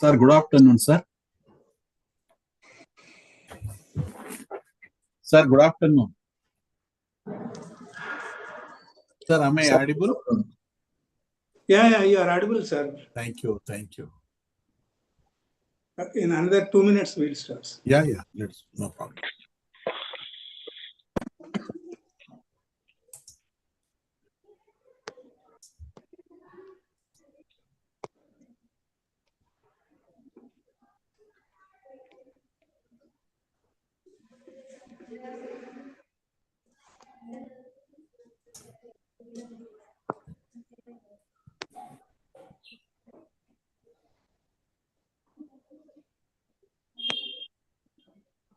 Sir, good afternoon, sir. Sir, good afternoon. Sir, am I audible? Yeah, you are audible, sir. Thank you, thank you. In another 2 minutes, we'll start. Yeah, no problem.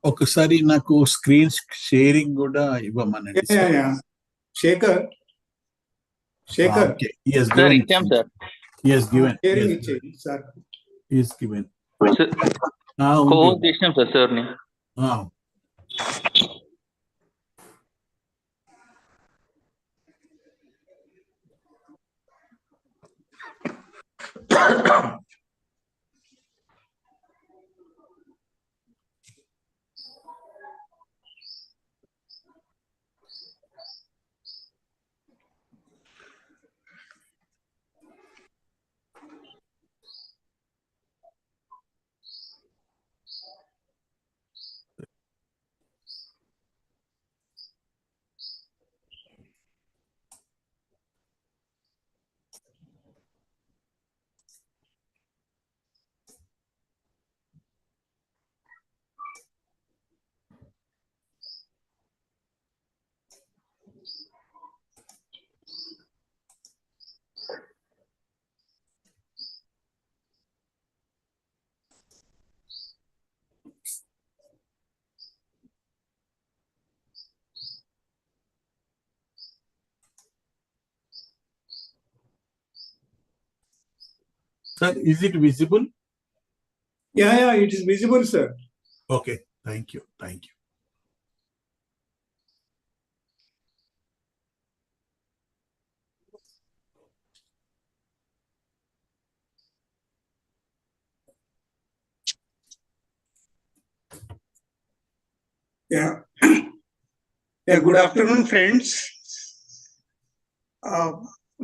ఒకసారి నాకు screen sharing కూడా ఇవ్వమనండి. Yeah. Shaker. Okay. He has Sir, given exam, sir. He has given. Sharing He icheyandi, sir. has given. Sir, co-host చేసినాం sir సార్ని. Sir, is it visible? Yeah, it is visible, sir. Okay, thank you. Yeah. Good afternoon, friends.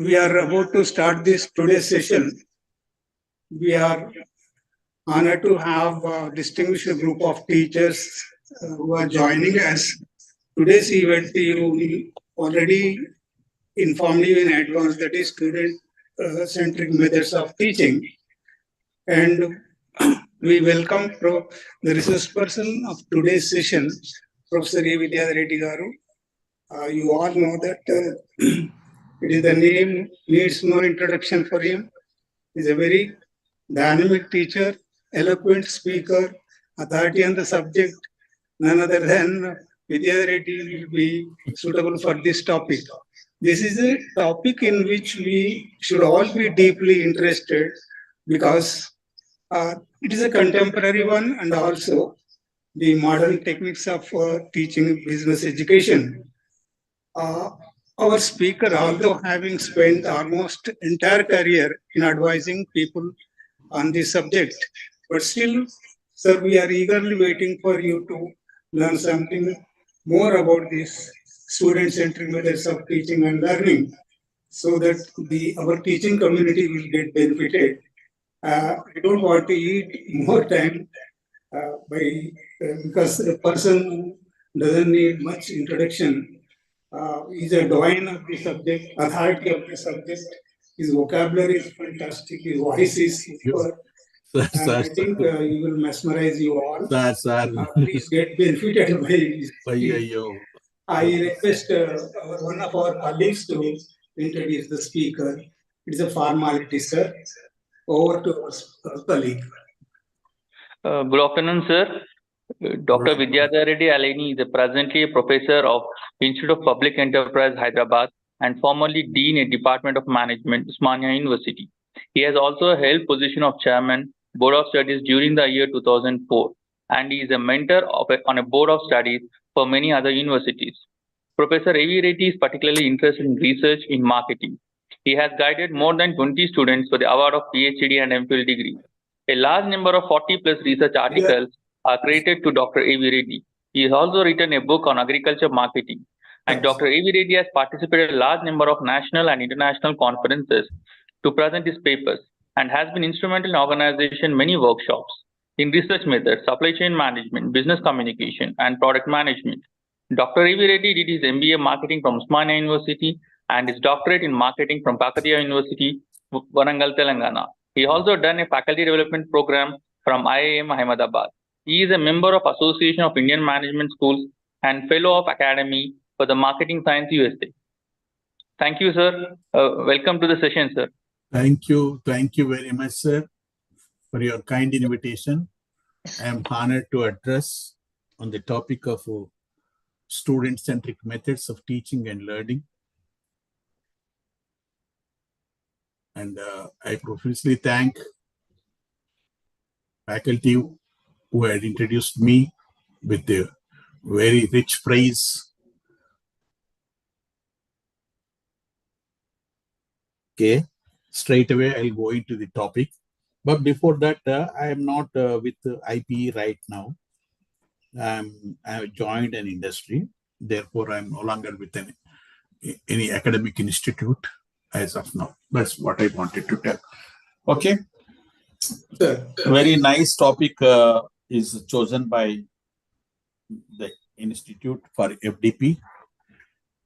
We are about to start this today's session. We are honored to have a distinguished group of teachers who are joining us. Today's event, you already informed you in advance, that is student-centric methods of teaching. And we welcome the resource person of today's session, Professor Vidhyadhar Reddy garu. You all know that the name needs no introduction for him. He is a very dynamic teacher, eloquent speaker, authority on the subject. None other than Vidhyadhar Reddy will be suitable for this topic. This is a topic in which we should all be deeply interested, because it is a contemporary one, and also the modern techniques of teaching business education. Our speaker, although having spent almost entire career in advising people on this subject, but still, sir, we are eagerly waiting for you to learn something more about this student-centric methods of teaching and learning, so that our teaching community will get benefited. I don't want to eat more time because the person doesn't need much introduction. He's a doyen of the subject, authority of the subject. His vocabulary is fantastic. His voice is super. I think he will mesmerize you all. Sir. Please get benefited by his speech. I request one of our colleagues to introduce the speaker. It is a formality, sir. Over to our colleague. Good afternoon, sir. Dr. Vidhyadhar Reddy Aleni is presently a professor of Institute of Public Enterprise, Hyderabad, and formerly Dean at Department of Management, Usmania University. He has also held position of Chairman, Board of Studies during the year 2004, and he is a mentor on a Board of Studies for many other universities. Professor A.V. Reddy is particularly interested in research in marketing. He has guided more than 20 students for the award of PhD and MPhil degree. A large number of 40 plus research articles are credited to Dr. A.V. Reddy. He has also written a book on agriculture marketing. And Dr. A.V. Reddy has participated in a large number of national and international conferences to present his papers and has been instrumental in organizing many workshops in research methods, supply chain management, business communication, and product management. Dr. A.V. Reddy did his MBA marketing from Usmania University and his doctorate in marketing from Kakatiya University, Warangal, Telangana. He also done a faculty development program from IIM Ahmedabad. He is a member of Association of Indian Management Schools and fellow of Academy for the Marketing Science USA. Thank you, sir. Welcome to the session, sir. Thank you. Thank you very much, sir, for your kind invitation. I am honored to address on the topic of student-centric methods of teaching and learning. And I profusely thank faculty who had introduced me with the very rich praise. Okay, straight away I'll go into the topic. But before that, I am not with IPE right now. I have joined an industry. Therefore, I'm no longer with any academic institute as of now. That's what I wanted to tell. Okay. Very nice topic is chosen by the Institute for FDP,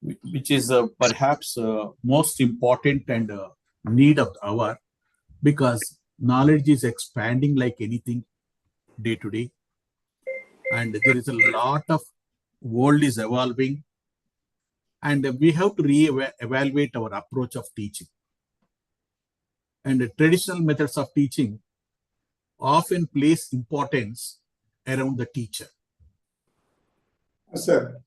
which is perhaps most important and need of the hour, because knowledge is expanding like anything day to day. And there is a lot of world is evolving, and we have to re-evaluate our approach of teaching. And the traditional methods of teaching often place importance around the teacher. Sir.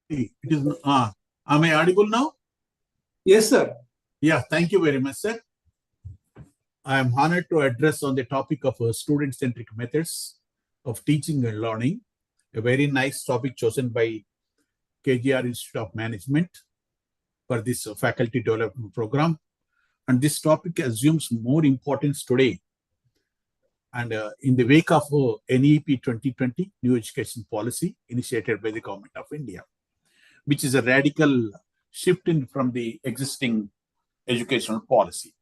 It is. Am I audible now? Yes, sir. Yeah, thank you very much, sir. I am honored to address on the topic of student-centric methods of teaching and learning, a very nice topic chosen by KGR Institute of Management for this faculty development program. And this topic assumes more importance today. And in the wake of NEP 2020, New Education Policy, initiated by the Government of India, which is a radical shift from the existing educational policy.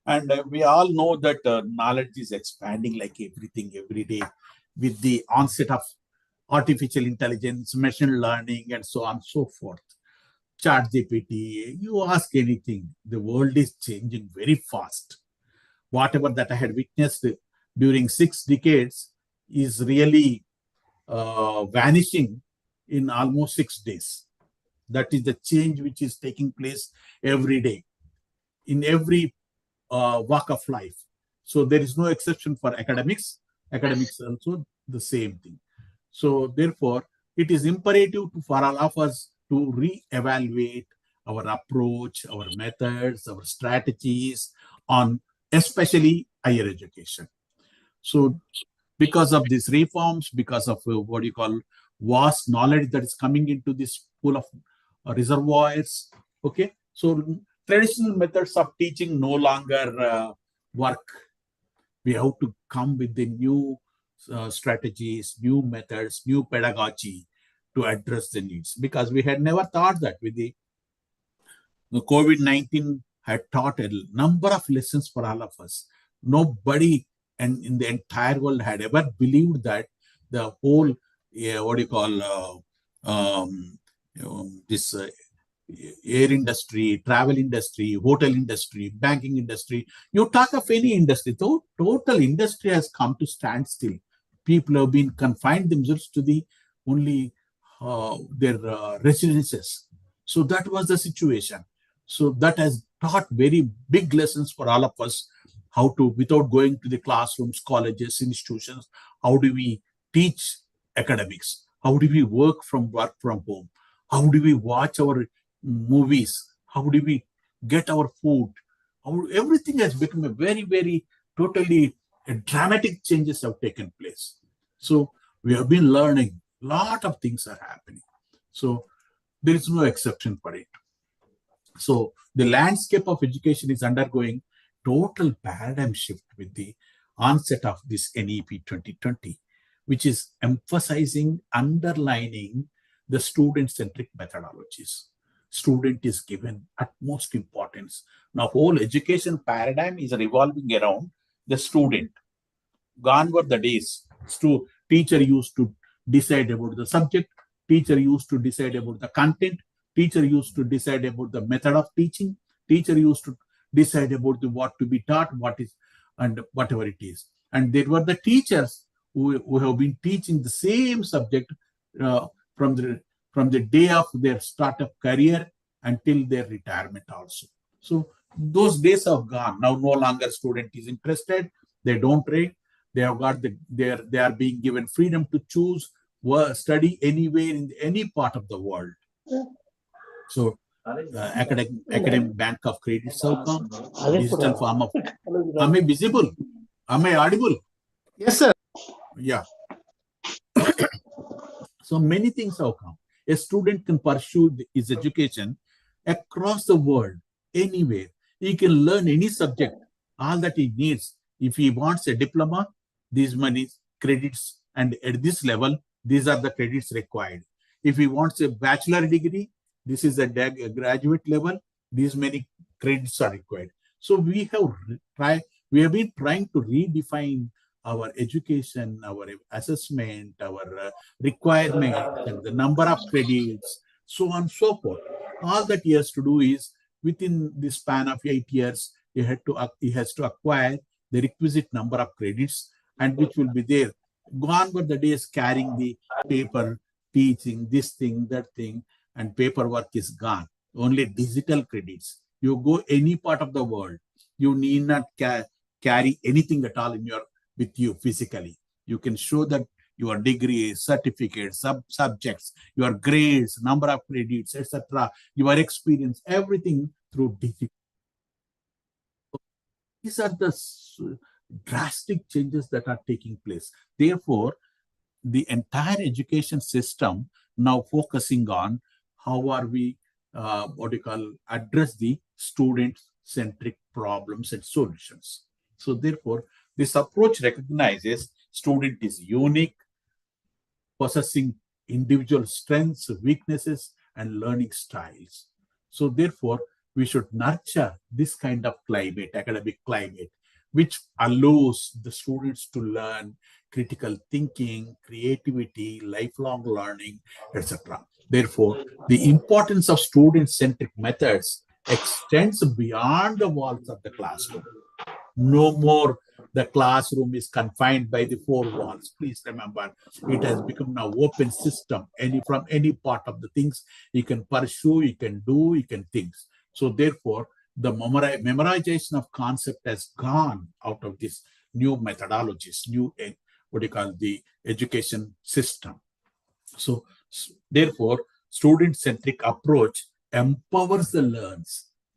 And we all know that knowledge is expanding like everything every day with the onset of artificial intelligence, machine learning, and so on and so forth. ChatGPT, you ask anything, the world is changing very fast. Whatever that I had witnessed during 6 decades is really vanishing in almost 6 days. That is the change which is taking place every day in every walk of life. So there is no exception for academics. Academics also the same thing. So therefore, it is imperative for all of us to re-evaluate our approach, our methods, our strategies on especially higher education. So because of these reforms, because of what you call vast knowledge that is coming into this pool of reservoirs, okay, so traditional methods of teaching no longer work. We have to come with the new strategies, new methods, new pedagogy to address the needs, because we had never thought that with the COVID-19 had taught a number of lessons for all of us. Nobody and in the entire world had ever believed that the whole this air industry, travel industry, hotel industry, banking industry, you talk of any industry, the total industry has come to stand still. People have been confined themselves to the only their residences. So that was the situation. So that has taught very big lessons for all of us, how to, without going to the classrooms, colleges, institutions, how do we teach academics? How do we work from home? How do we watch our movies? How do we get our food? Everything has become a very, very totally dramatic changes have taken place. So we have been learning Lot of things are happening. So there is no exception for it. So the landscape of education is undergoing total paradigm shift with the onset of this NEP 2020, which is emphasizing, underlining the student-centric methodologies. Student is given utmost importance. Now, whole education paradigm is revolving around the student. Gone were the days. Teacher used to decide about the subject. Teacher used to decide about the content. Teacher used to decide about the method of teaching. Teacher used to decide about what to be taught, what is, and whatever it is. And there were the teachers who have been teaching the same subject from the day of their startup career until their retirement also. So those days are gone. Now no longer student is interested. They don't read. They have got they are being given freedom to choose study anywhere in any part of the world. So academic bank of credits have come, digital form of. Am I visible? Am I audible? Yes, sir. Yeah. So many things have come. A student can pursue his education across the world, anywhere. He can learn any subject, all that he needs. If he wants a diploma, these many credits, and at this level, these are the credits required. If he wants a bachelor degree, this is a graduate level, these many credits are required. So we have been trying to redefine our education, our assessment, our requirements, and the number of credits, so on and so forth. All that he has to do is, within the span of 8 years, he has to acquire the requisite number of credits, and which will be there. Gone were the days carrying the paper, teaching this thing, that thing, and paperwork is gone. Only digital credits. You go any part of the world, you need not carry anything at all with you physically. You can show that your degree, certificates, subjects, your grades, number of credits, etc., your experience, everything through digital. These are the drastic changes that are taking place. Therefore, the entire education system now focusing on how are we, address the student-centric problems and solutions. So therefore, this approach recognizes student is unique, possessing individual strengths, weaknesses, and learning styles. So therefore, we should nurture this kind of climate, academic climate, which allows the students to learn critical thinking, creativity, lifelong learning, etc. Therefore, the importance of student-centric methods extends beyond the walls of the classroom. No more the classroom is confined by the four walls. Please remember, it has become now open system. From any part of the things you can pursue, you can do, you can think. So therefore, the memorization of concept has gone out of this new methodologies, new the education system. So therefore, student-centric approach empowers the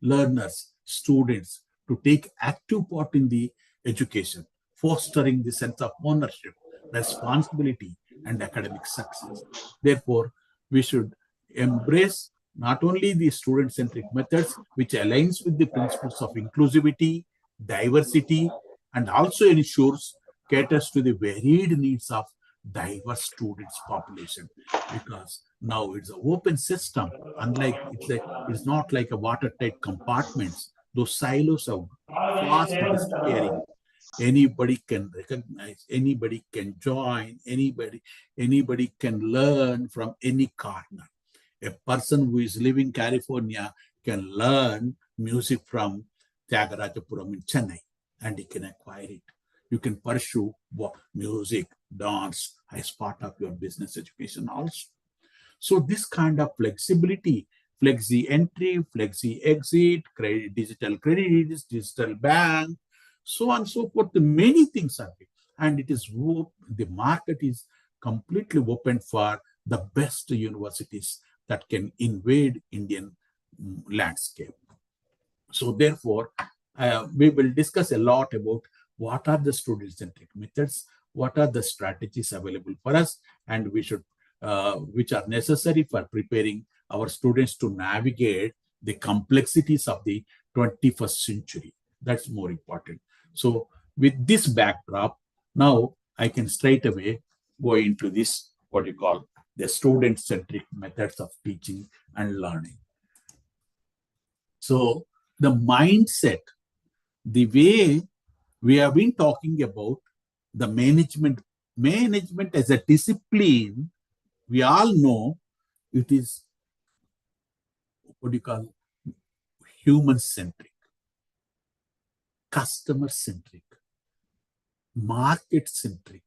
learners, students to take active part in the education, fostering the sense of ownership, responsibility, and academic success. Therefore, we should embrace not only the student-centric methods, which aligns with the principles of inclusivity, diversity, and also ensures caters to the varied needs of diverse students population, because now it's an open system. Unlike it's not like a watertight compartments. Those silos are fast disappearing. Anybody can recognize, anybody can join, anybody can learn from any corner. A person who is living in California can learn music from Tyagarajapuram in Chennai, and he can acquire it. You can pursue music, dance as part of your business education also. So this kind of flexibility, flexi entry, flexi exit, digital credits, digital bank, so on and so forth, many things are there. And it is the market is completely open for the best universities that can invade Indian landscape. So therefore, we will discuss a lot about what are the student-centric methods, what are the strategies available for us, and we should which are necessary for preparing our students to navigate the complexities of the 21st century. That's more important. So with this backdrop, now I can straight away go into this, what you call the student-centric methods of teaching and learning. So the mindset, the way we have been talking about the management as a discipline, we all know it is, what do you call, human-centric, customer-centric, market-centric,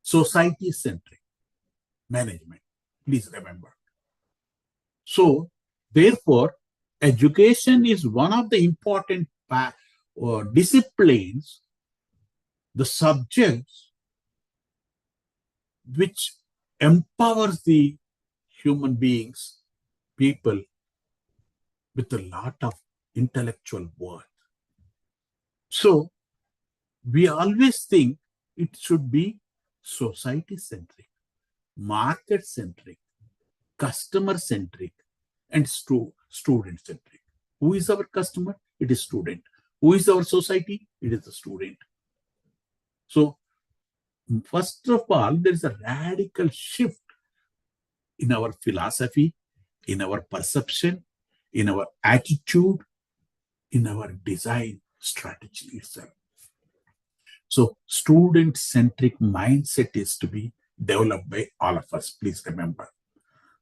society-centric management. Please remember. So, therefore, education is one of the important disciplines, the subjects which empowers the human beings, people, with a lot of intellectual worth. So, we always think it should be society-centric, market-centric, customer-centric, and student-centric. Who is our customer? It is student. Who is our society? It is the student. So, first of all, there is a radical shift in our philosophy, in our perception, in our attitude, in our design strategy itself. So, student-centric mindset is to be developed by all of us. Please remember.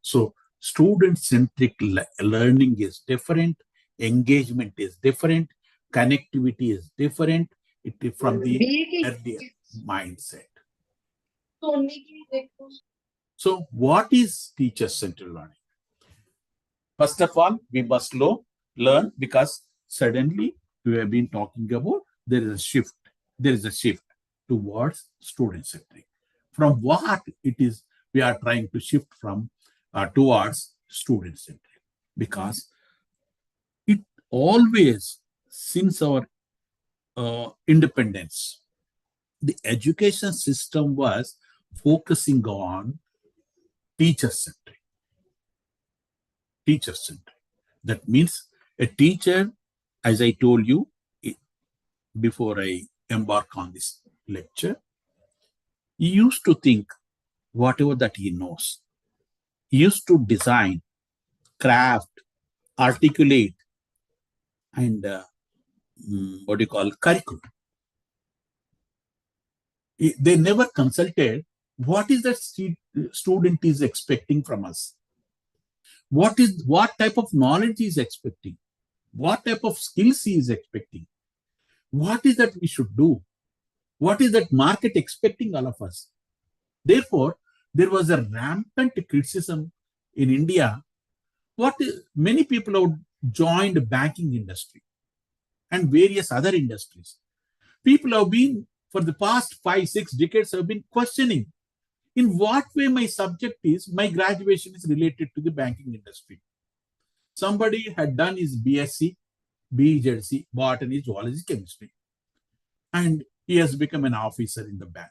So, student-centric learning is different, engagement is different, connectivity is different. It is from the earlier mindset. So, what is teacher-centered learning? First of all, we must learn, because suddenly we have been talking about there is a shift. There is a shift towards student-centric. From what it is, we are trying to shift from towards student-centric, because it always, since our independence, the education system was focusing on teacher-centric. Teacher-centric. That means a teacher, as I told you before I embark on this lecture, he used to think whatever that he knows. He used to design, craft, articulate, and what do you call, curriculum. They never consulted what is the student is expecting from us. What type of knowledge he is expecting? What type of skills he is expecting? What is that we should do? What is that market expecting all of us? Therefore, there was a rampant criticism in India. Many people have joined the banking industry and various other industries. People have been, for the past 5-6 decades, have been questioning in what way my graduation is related to the banking industry. Somebody had done his BSc, BJC, botany, zoology, chemistry, and he has become an officer in the bank.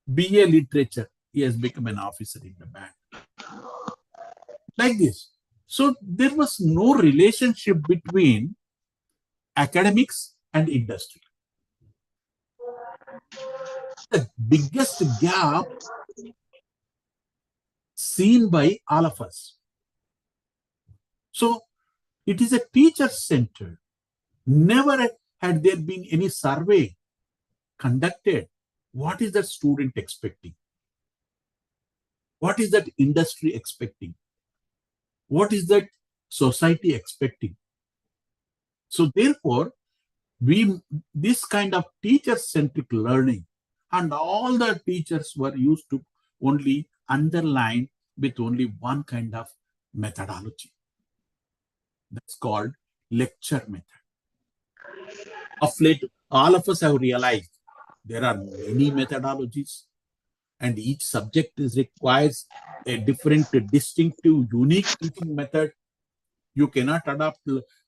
BA literature, he has become an officer in the bank. Like this. So there was no relationship between academics and industry. The biggest gap seen by all of us. So it is a teacher-centered. Never had there been any survey conducted. What is the student expecting? What is that industry expecting? What is that society expecting? So therefore, this kind of teacher-centric learning, and all the teachers were used to only underline with only one kind of methodology. That's called lecture method. Of late, all of us have realized there are many methodologies, and each subject requires a different, distinctive, unique teaching method. You cannot adopt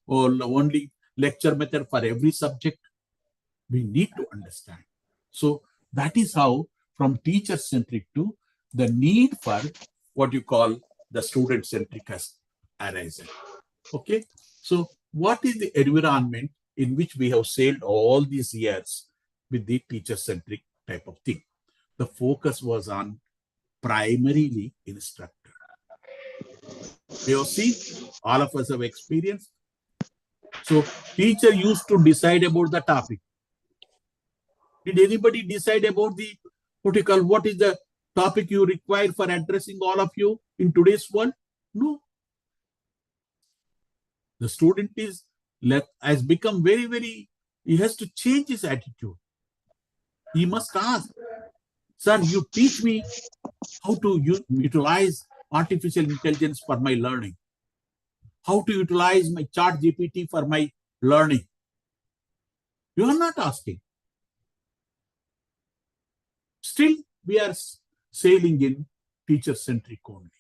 only lecture method for every subject. We need to understand. So that is how from teacher-centric to the need for what you call the student-centric has arisen. Okay, so what is the environment in which we have sailed all these years with the teacher-centric type of thing? The focus was on primarily instructor. You see, all of us have experienced. So teacher used to decide about the topic. Did anybody decide about the what is the topic you require for addressing all of you in today's world? No. The student has become very, he has to change his attitude. He must ask, sir, you teach me how to utilize artificial intelligence for my learning. How to utilize my chat GPT for my learning. You are not asking. Still, we are sailing in teacher-centric only.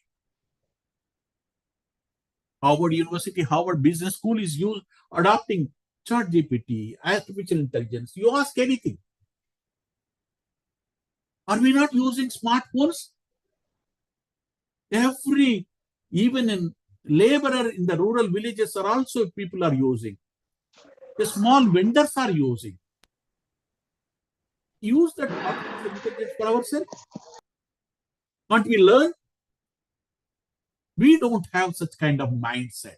Harvard University, Harvard Business School is adopting chat GPT, artificial intelligence. You ask anything. Are we not using smartphones? Even in laborer in the rural villages are also people are using. The small vendors are using. Use that artificial intelligence for ourselves. Can't we learn? We don't have such kind of mindset.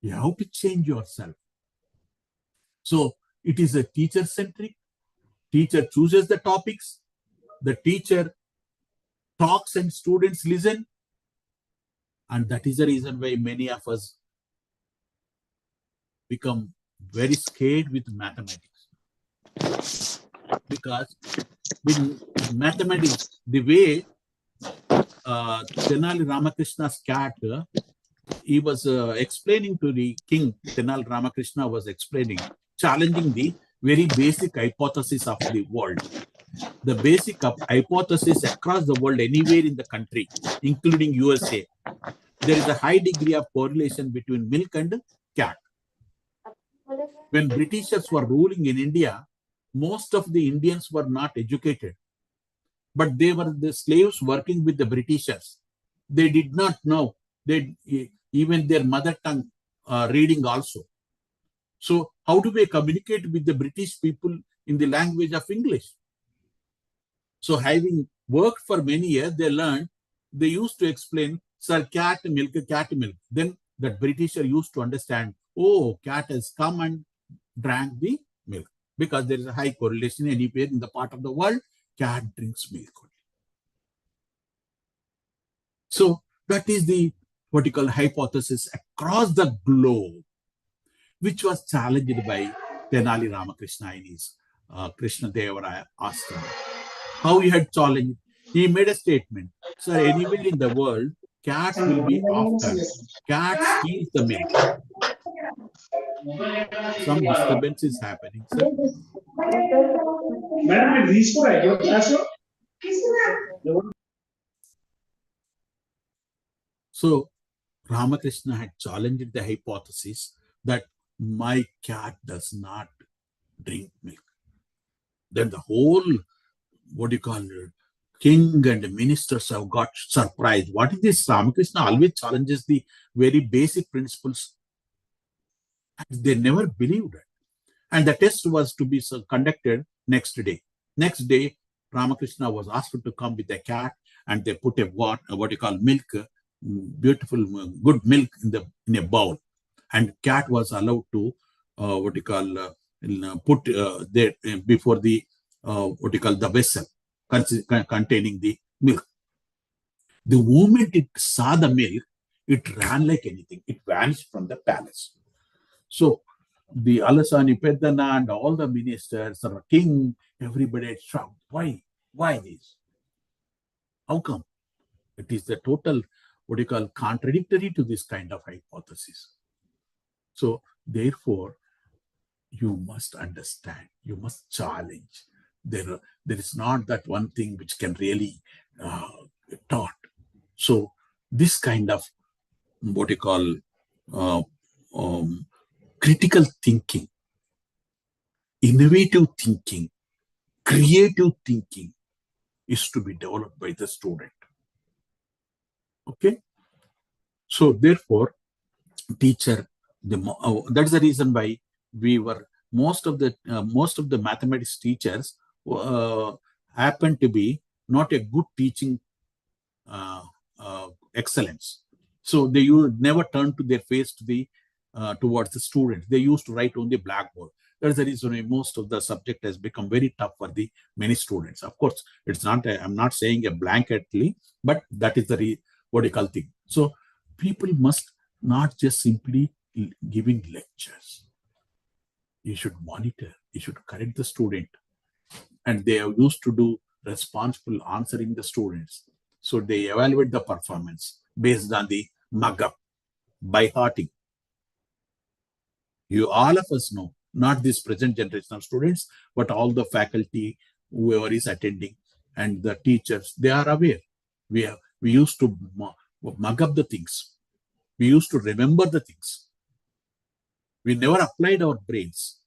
You have to change yourself. So it is a teacher-centric. Teacher chooses the topics. The teacher talks and students listen. And that is the reason why many of us become very scared with mathematics. Because with mathematics, the way Tenali Ramakrishna's cat, he was explaining to the king, Tenali Ramakrishna was explaining, challenging the very basic hypothesis of the world. The basic hypothesis across the world, anywhere in the country, including USA, there is a high degree of correlation between milk and cat. When Britishers were ruling in India, most of the Indians were not educated, but they were the slaves working with the Britishers. They did not know, even their mother tongue reading also. So how do we communicate with the British people in the language of English? So having worked for many years, they used to explain, sir, cat milk. Then that Britisher used to understand, oh, cat has come and drank the milk. Because there is a high correlation anywhere in the part of the world, cat drinks milk only. So that is the vertical hypothesis across the globe, which was challenged by Tenali Ramakrishna in his Krishna Devaraya Ashram. How he had challenged? He made a statement, sir, anywhere in the world, cats will be after. Cat steals the milk. Some disturbance is happening, sir. So Ramakrishna had challenged the hypothesis that my cat does not drink milk. Then the whole, king and ministers have got surprised. What is this? Ramakrishna always challenges the very basic principles. They never believed it. And the test was to be conducted next day. Next day, Ramakrishna was asked to come with a cat, and they put milk, beautiful, good milk in a bowl. And cat was allowed to put there before the the vessel containing the milk. The moment it saw the milk, it ran like anything. It vanished from the palace. So the Alasani Pedana and all the ministers, the king, everybody had shocked. Why? Why this? How come? It is the total, contradictory to this kind of hypothesis. So therefore, you must understand, you must challenge. There is not that one thing which can really taught. So this kind of critical thinking, innovative thinking, creative thinking is to be developed by the student. Okay. So therefore, teacher, that's the reason why we were most of the mathematics teachers happen to be not a good teaching excellence. So they never turn to their face to the towards the students. They used to write on the blackboard. That's the reason why most of the subject has become very tough for the many students. Of course, it's not. I'm not saying a blanketly, but that is the what you call thing. So people must not just simply giving lectures. You should monitor. You should correct the student, and they are used to do responsible answering the students. So they evaluate the performance based on the mug-up, by hearting. You all of us know, not this present generation of students, but all the faculty, whoever is attending, and the teachers, they are aware. We used to mug up the things. We used to remember the things. We never applied our brains.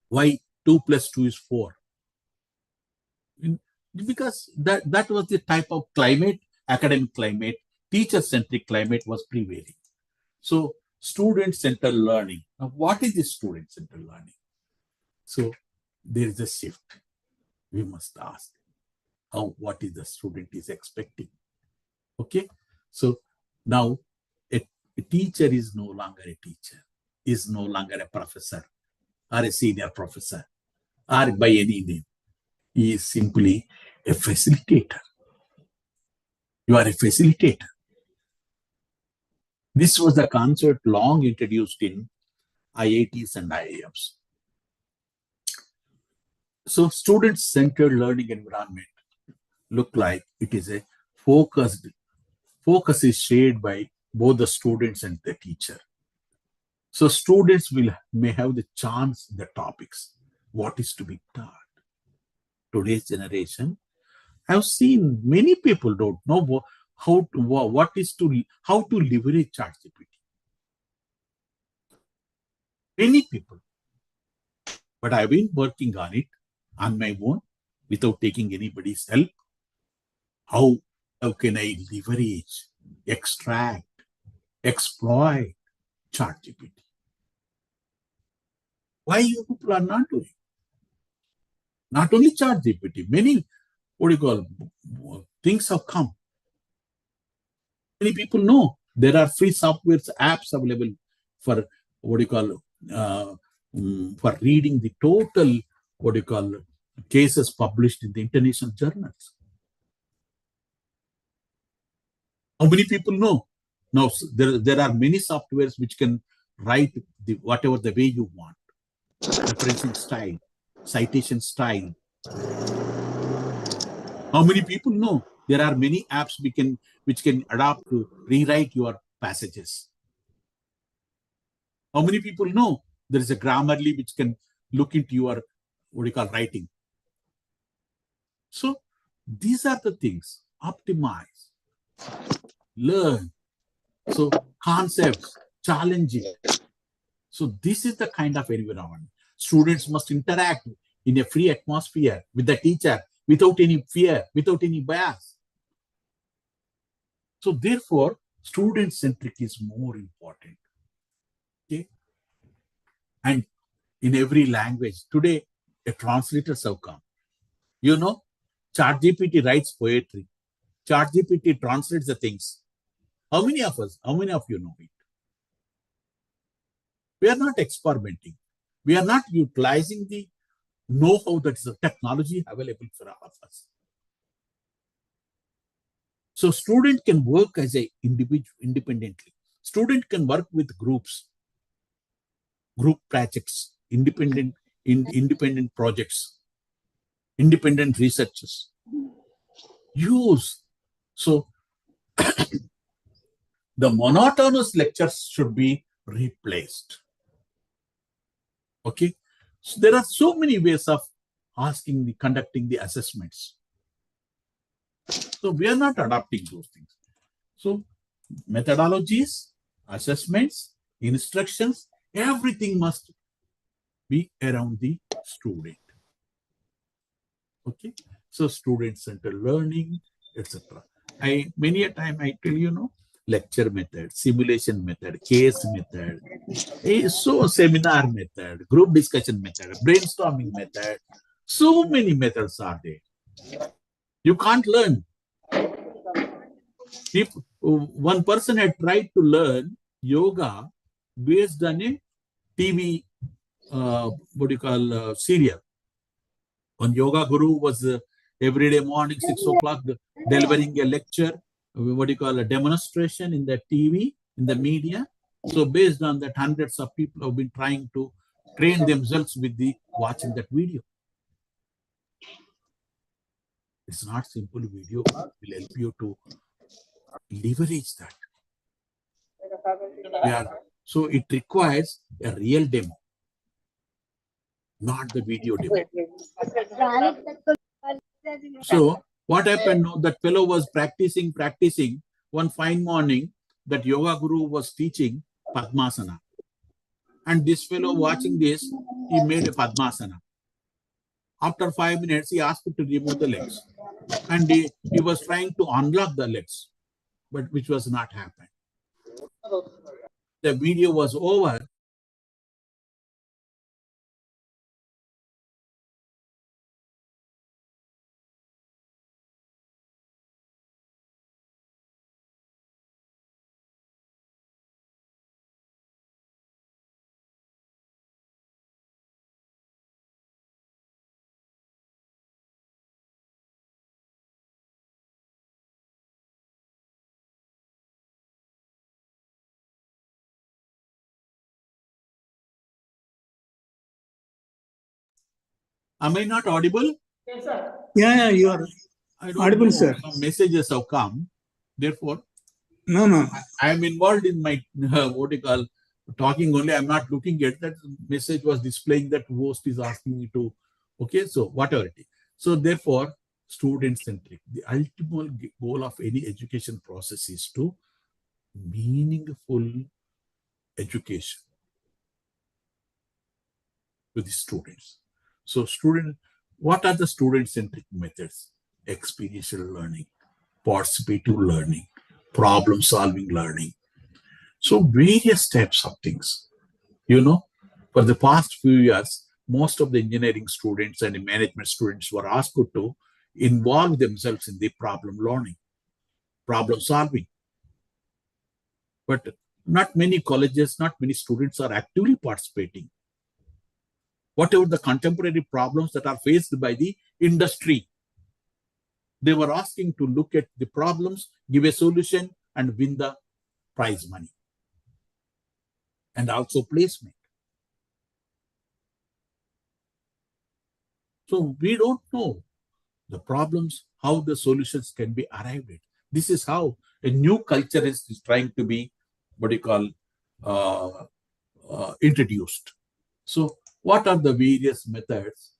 Why 2 + 2 is 4? Because that was the type of climate, academic climate, teacher-centric climate was prevailing. So student-centered learning. Now, what is this student-centered learning? So there is a shift. We must ask what is the student is expecting. Okay. So now a teacher is no longer a teacher, is no longer a professor or a senior professor or by any name. He is simply a facilitator. You are a facilitator. This was the concept long introduced in IITs and IIMs. So student-centered learning environment look like it is a focus is shared by both the students and the teacher. So students may have the chance the topics, what is to be taught. Today's generation, I've seen many people don't know how to leverage ChatGPT. Many people. But I've been working on it on my own without taking anybody's help. How can I leverage, extract, exploit ChatGPT? Why you people are not doing? Not only ChatGPT, many things have come. Many people know there are free softwares, apps available for for reading the total cases published in the international journals. How many people know? Now there are many softwares which can write whatever the way you want, referencing style, citation style. How many people know there are many apps which can adapt to rewrite your passages? How many people know there is a Grammarly which can look into your writing? So these are the things. Optimize, learn. So concepts, challenge it. So this is the kind of environment. Students must interact in a free atmosphere with the teacher without any fear, without any bias. So therefore, student-centric is more important. Okay. And in every language, today, the translators have come. You know, ChatGPT writes poetry. ChatGPT translates the things. How many of you know it? We are not experimenting. We are not utilizing the know-how that is the technology available for all of us. So student can work as a individual independently. Student can work with groups, group projects, independent projects, independent researchers. So the monotonous lectures should be replaced. Okay. So there are so many ways of conducting the assessments. So we are not adopting those things. So methodologies, assessments, instructions, everything must be around the student. Okay. So student-centered learning, etc. Many a time I tell lecture method, simulation method, case method, so seminar method, group discussion method, brainstorming method. So many methods are there. You can't learn. If one person had tried to learn yoga based on a TV, serial. One yoga guru was every day morning 6 o'clock delivering a lecture, a demonstration in the TV, in the media. So based on that, hundreds of people have been trying to train themselves with watching that video. It's not simple video. It will help you to leverage that. So it requires a real demo, not the video demo. So what happened now? That fellow was practicing. One fine morning, that yoga guru was teaching Padmasana. And this fellow watching this, he made a Padmasana. After 5 minutes, he asked to remove the legs. And he was trying to unlock the legs, but which was not happening. The video was over. Am I not audible? Yes, sir. Yeah, you are audible, sir. Some messages have come. Therefore, no. I am involved in my talking only. I'm not looking at that message was displaying that host is asking me to. Okay, so whatever it is. So therefore, student-centric. The ultimate goal of any education process is to meaningful education to the students. So what are the student-centric methods? Experiential learning, participative learning, problem-solving learning. So various types of things. For the past few years, most of the engineering students and the management students were asked to involve themselves in the problem learning, problem solving. But not many colleges, not many students are actively participating. Whatever the contemporary problems that are faced by the industry, they were asking to look at the problems, give a solution, and win the prize money. And also placement. So we don't know the problems, how the solutions can be arrived at. This is how a new culture is trying to be, introduced. So what are the various methods,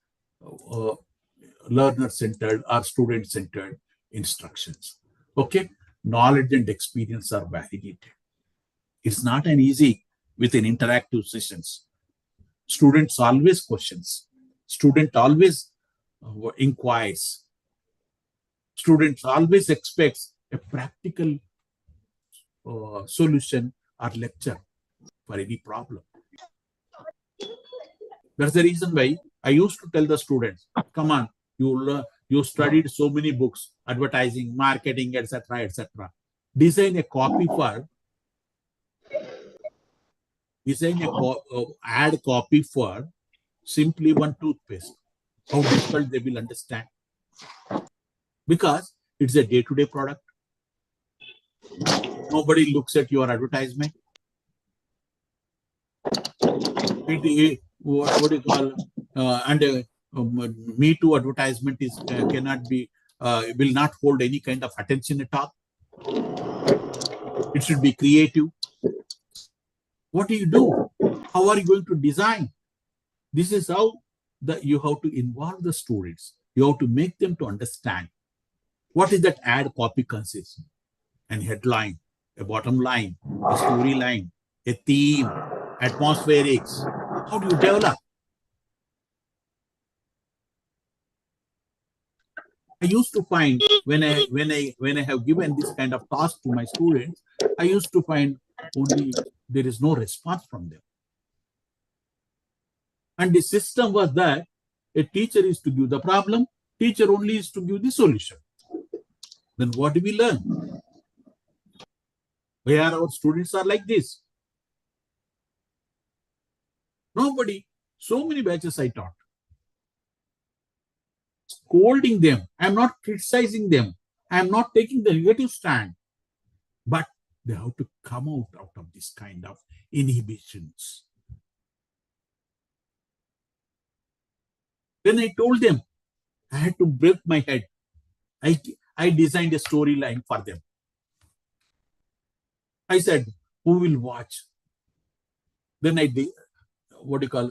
learner-centered or student-centered instructions? Okay, knowledge and experience are validated. It's not an easy with an interactive sessions. Students always questions. Student always inquires. Students always expects a practical solution or lecture for any problem. That's the reason why I used to tell the students, come on, you studied so many books, advertising, marketing, etc., etc. Design a ad copy for simply one toothpaste. How difficult they will understand. Because it's a day-to-day product. Nobody looks at your advertisement. What do you call? Me Too advertisement is cannot be, will not hold any kind of attention at all. It should be creative. What do you do? How are you going to design? This is how you have to involve the students. You have to make them to understand what is that ad copy consists. An headline, a bottom line, a storyline, a theme, atmospherics. How do you develop? I used to find when I have given this kind of task to my students, I used to find only there is no response from them. And the system was that a teacher is to give the problem, teacher only is to give the solution. Then what do we learn? Where our students are like this? Nobody. So many batches I taught. Scolding them. I'm not criticizing them. I'm not taking the negative stand. But they have to come out of this kind of inhibitions. Then I told them, I had to break my head. I designed a storyline for them. I said, who will watch? Then I did,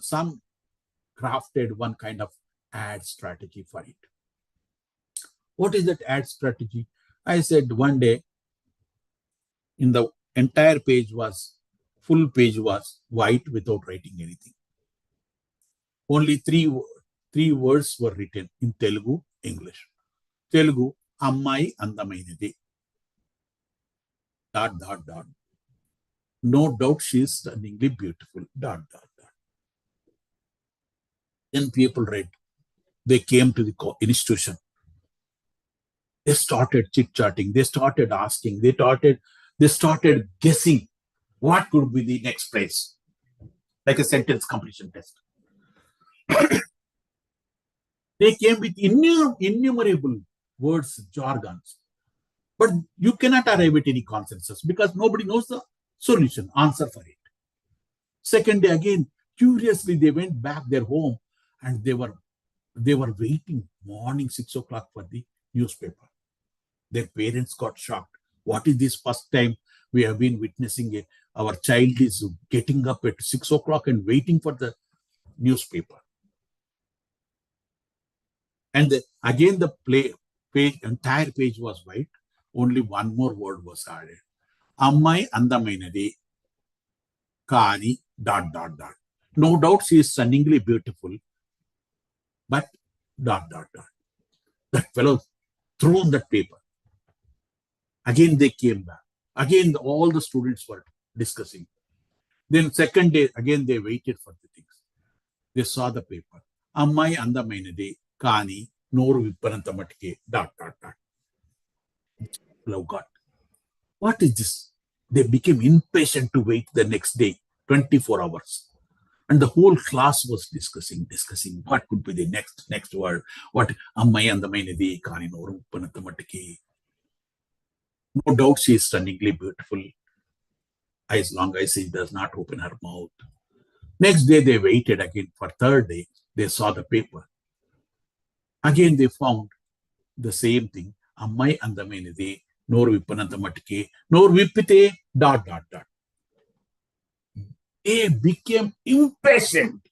some crafted one kind of ad strategy for it. What is that ad strategy? I said one day, in the entire full page was white without writing anything. Only three words were written in Telugu, English. Telugu, Ammai Andamainidi. ... No doubt she is stunningly beautiful. ... Then people read. They came to the institution. They started chit-chatting. They started asking. They started guessing what could be the next place, like a sentence completion test. They came with innumerable words, jargons. But you cannot arrive at any consensus because nobody knows the solution, answer for it. Second day, again, curiously, they went back their home and they were waiting morning 6 o'clock for the newspaper. Their parents got shocked. What is this first time we have been witnessing it? Our child is getting up at 6 o'clock and waiting for the newspaper. And again, the entire page was white. Only one more word was added. Ammai Andamainadi Kani ... No doubt she is stunningly beautiful, but ... That fellow threw on that paper. Again, they came back. Again, all the students were discussing. Then second day, again, they waited for the things. They saw the paper. Ammai Andamainadi Kani Noru Vippanantamatike ... Love God. What is this? They became impatient to wait the next day, 24 hours. And the whole class was discussing what could be the next word. What Ammai Andamainadi Kani Noru Vippanantamatike. No doubt she is stunningly beautiful, as long as she does not open her mouth. Next day, they waited again. For third day, they saw the paper. Again, they found the same thing. Ammai Andamainadi Noru Vippanantamatike Noru Vippite ... They became impatient.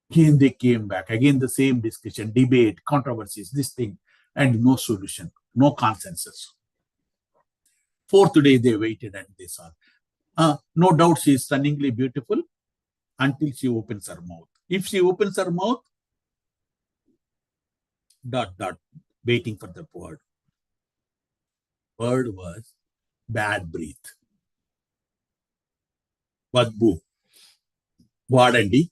Again, they came back. Again, the same discussion, debate, controversies, this thing, and no solution, no consensus. Fourth day, they waited and they saw. No doubt she is stunningly beautiful until she opens her mouth. If she opens her mouth, ... waiting for the word. Word was bad breath. Badbu. Vadandi.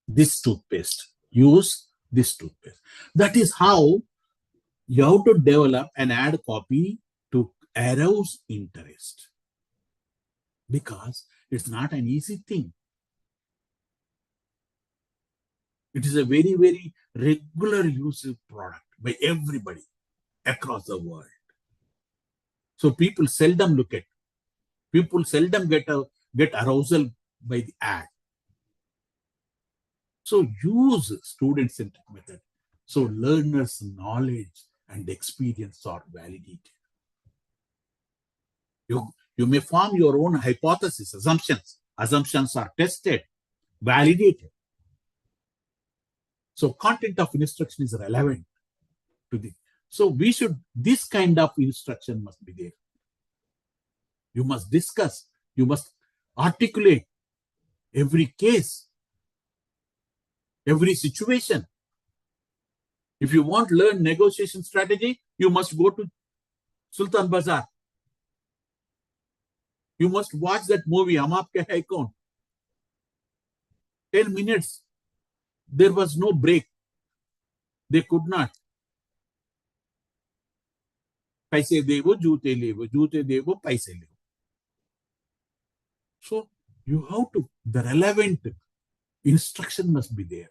This toothpaste. Use this toothpaste. That is how you have to develop an ad copy to arouse interest. Because it's not an easy thing. It is a very, very regular use product by everybody across the world. So people seldom look at. People seldom get arousal by the ad. So use student-centric method. So learners' knowledge and experience are validated. You may form your own hypothesis, assumptions. Assumptions are tested, validated. So content of instruction is relevant to the. So this kind of instruction must be there. You must discuss, you must articulate every case. every situation. If you want to learn negotiation strategy, you must go to Sultan Bazaar. You must watch that movie, Hum Aapke Hai Kaun. 10 minutes. There was no break. They could not. Paise devo, joote levo, joote devo, paise levo. So you have to, the relevant instruction must be there.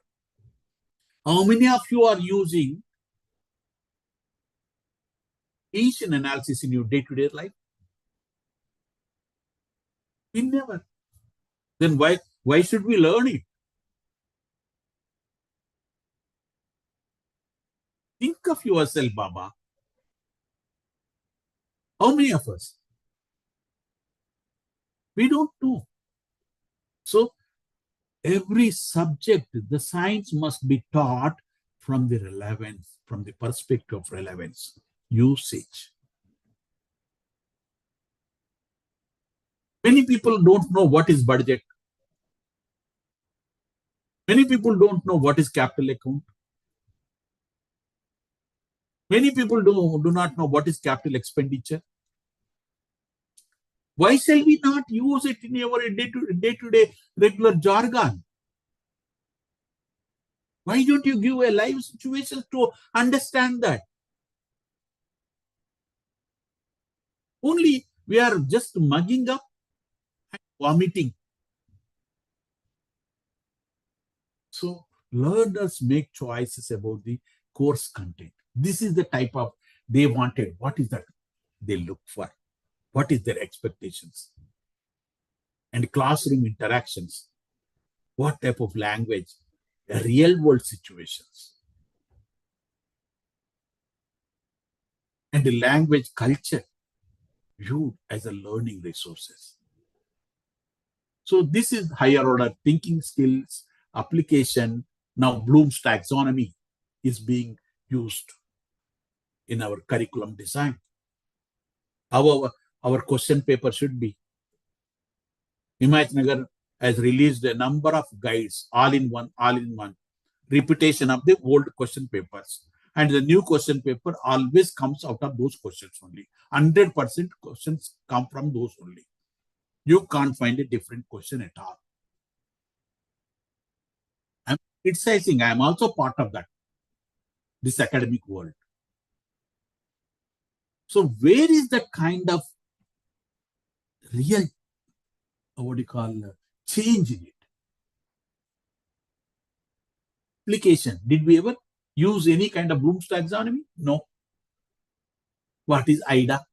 How many of you are using Bayesian analysis in your day-to-day life? We never. Then why should we learn it? Think of yourself, Baba. How many of us? We don't know. So every subject, the science must be taught from the relevance, from the perspective of relevance, usage. Many people don't know what is budget. Many people don't know what is capital account. Many people do not know what is capital expenditure. Why shall we not use it in our day-to-day regular jargon? Why don't you give a live situation to understand that? Only we are just mugging up and vomiting. So learners make choices about the course content. This is the type of they wanted. What is that they look for? What is their expectations? And classroom interactions. What type of language? Real world situations. And the language culture viewed as a learning resources. So this is higher order thinking skills, application. Now Bloom's taxonomy is being used in our curriculum design. However, our question paper should be. Imaginagar has released a number of guides, all in one, repetition of the old question papers. And the new question paper always comes out of those questions only. 100% questions come from those only. You can't find a different question at all. I'm criticizing, I'm also part of that, this academic world. So where is that kind of real, what do you call, change in it? Application. Did we ever use any kind of Bloom's taxonomy? No. What is IDA?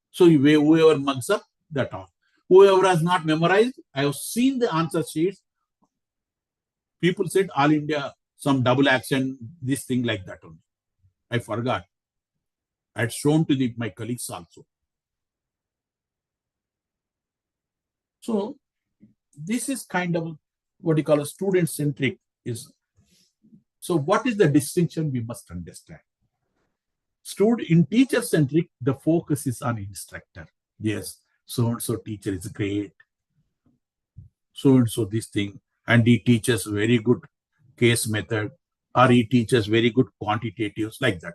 So whoever mugs up, that all. Whoever has not memorized, I have seen the answer sheets. People said all India, some double action, this thing like that only. I forgot. I had shown to my colleagues also. So this is kind of what you call a student-centric is. So what is the distinction we must understand? In teacher-centric, the focus is on instructor. Yes, so-and-so teacher is great. So-and-so this thing. And he teaches very good case method. Or he teaches very good quantitatives, like that.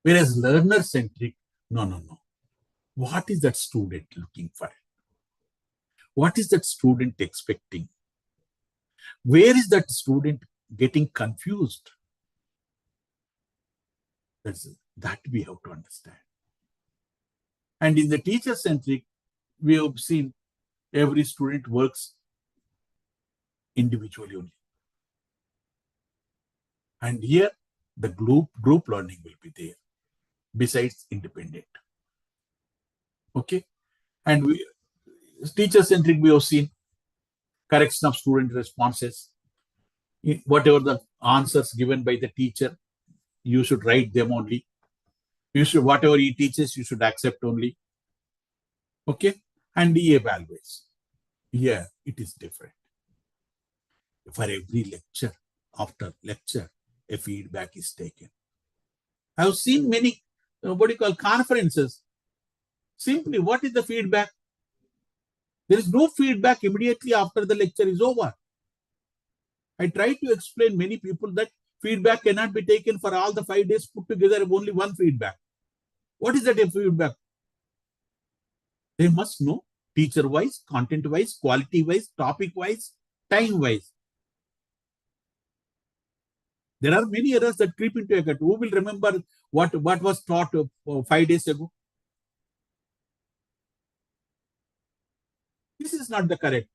Whereas learner-centric, no. What is that student looking for? What is that student expecting? Where is that student getting confused? That we have to understand. And in the teacher-centric, we have seen every student works individually only. And here, the group learning will be there, besides independent. Okay? And teacher-centric, we have seen correction of student responses. Whatever the answers given by the teacher, you should write them only. Whatever he teaches, you should accept only. Okay? And he evaluates. Here, it is different. For every lecture, after lecture, a feedback is taken. I have seen many, conferences. Simply, what is the feedback? There is no feedback immediately after the lecture is over. I try to explain many people that feedback cannot be taken for all the 5 days put together, only one feedback. What is that feedback? They must know teacher-wise, content-wise, quality-wise, topic-wise, time-wise. There are many errors that creep into your gut. Who will remember what was taught 5 days ago? This is not the correct.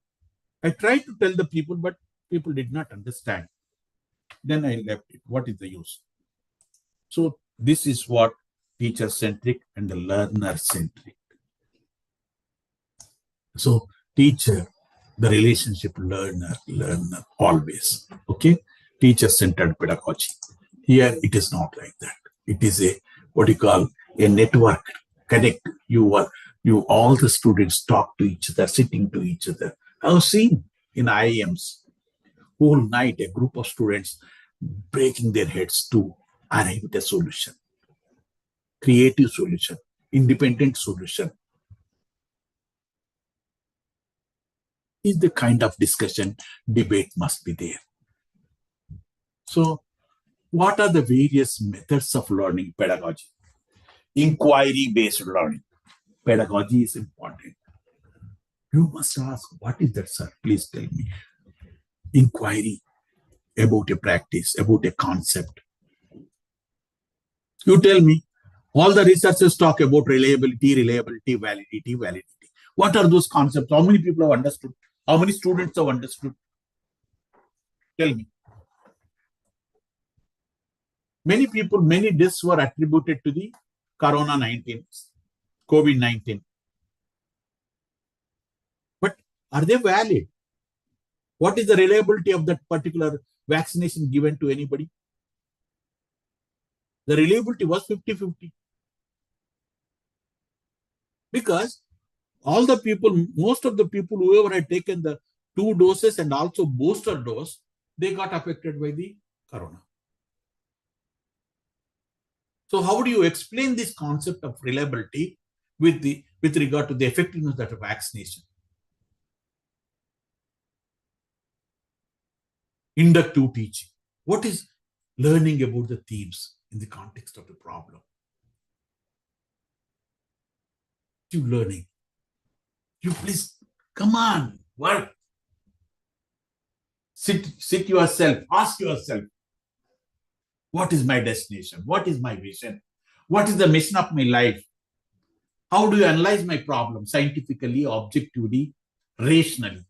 I tried to tell the people, but people did not understand. Then I left it. What is the use? So this is what teacher-centric and the learner-centric. So teacher, the relationship learner, always. Okay? Teacher-centered pedagogy. Here it is not like that. It is a what you call a network connect. You all the students talk to each other, sitting to each other. I've seen in IIMs whole night a group of students breaking their heads to arrive at a solution, creative solution, independent solution. Is the kind of discussion, debate must be there. So what are the various methods of learning pedagogy? Inquiry-based learning. Pedagogy is important. You must ask, what is that, sir? Please tell me. Inquiry about a practice, about a concept. You tell me. All the researchers talk about reliability, validity. What are those concepts? How many people have understood? How many students have understood? Tell me. Many people, many deaths were attributed to the COVID-19. But are they valid? What is the reliability of that particular vaccination given to anybody? The reliability was 50-50. Because all the people, most of the people, whoever had taken the 2 doses and also booster dose, they got affected by the corona. So how do you explain this concept of reliability with regard to the effectiveness of the vaccination? Inductive teaching. What is learning about the themes in the context of the problem? You learning. You please, come on, work. Sit yourself, ask yourself, what is my destination? What is my vision? What is the mission of my life? How do you analyze my problem scientifically, objectively, rationally?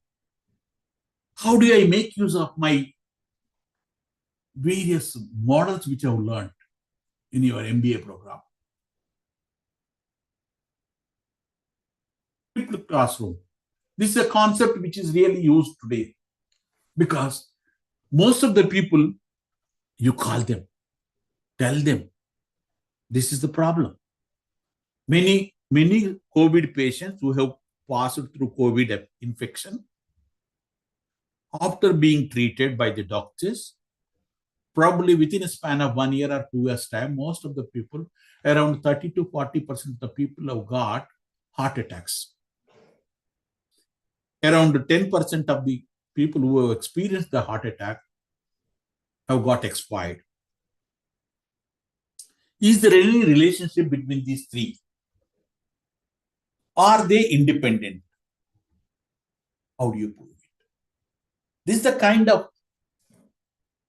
How do I make use of my various models which I have learned in your MBA program? Flipped classroom. This is a concept which is really used today because most of the people, you call them, tell them, this is the problem. Many COVID patients who have passed through COVID infection, after being treated by the doctors, probably within a span of 1 year or 2 years' time, most of the people, around 30 to 40% of the people have got heart attacks. Around 10% of the people who have experienced the heart attack have got expired. Is there any relationship between these three? Are they independent? How do you prove it? This is the kind of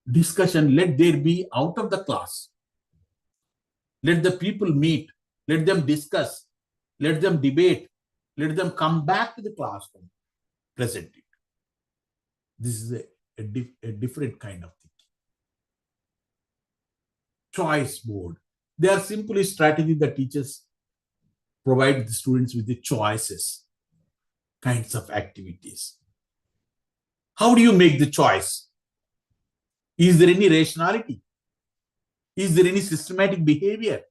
discussion let there be out of the class. Let the people meet. Let them discuss. Let them debate. Let them come back to the classroom. Present it. This is a different kind of thinking. Choice board. They are simply strategies that teachers provide the students with the choices, kinds of activities. How do you make the choice? Is there any rationality? Is there any systematic behavior?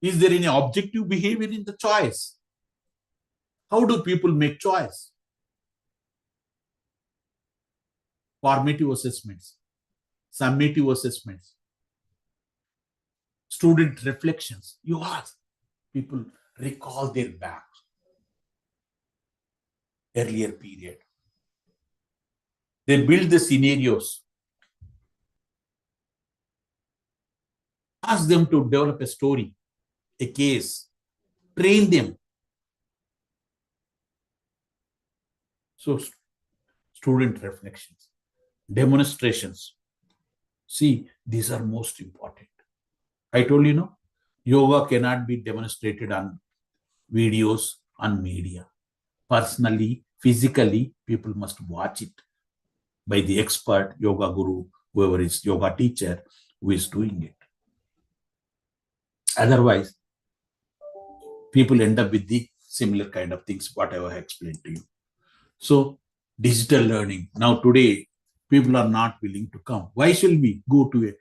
Is there any objective behavior in the choice? How do people make choice? Formative assessments, summative assessments, student reflections. You ask, people recall their back, earlier period. They build the scenarios. Ask them to develop a story, a case, train them. So, student reflections, demonstrations. See, these are most important. I told you, no, yoga cannot be demonstrated on videos, on media. Personally, physically, people must watch it by the expert, yoga guru, whoever is yoga teacher, who is doing it. Otherwise, people end up with the similar kind of things, whatever I explained to you. So, digital learning. Now, today, people are not willing to come. Why should we go to a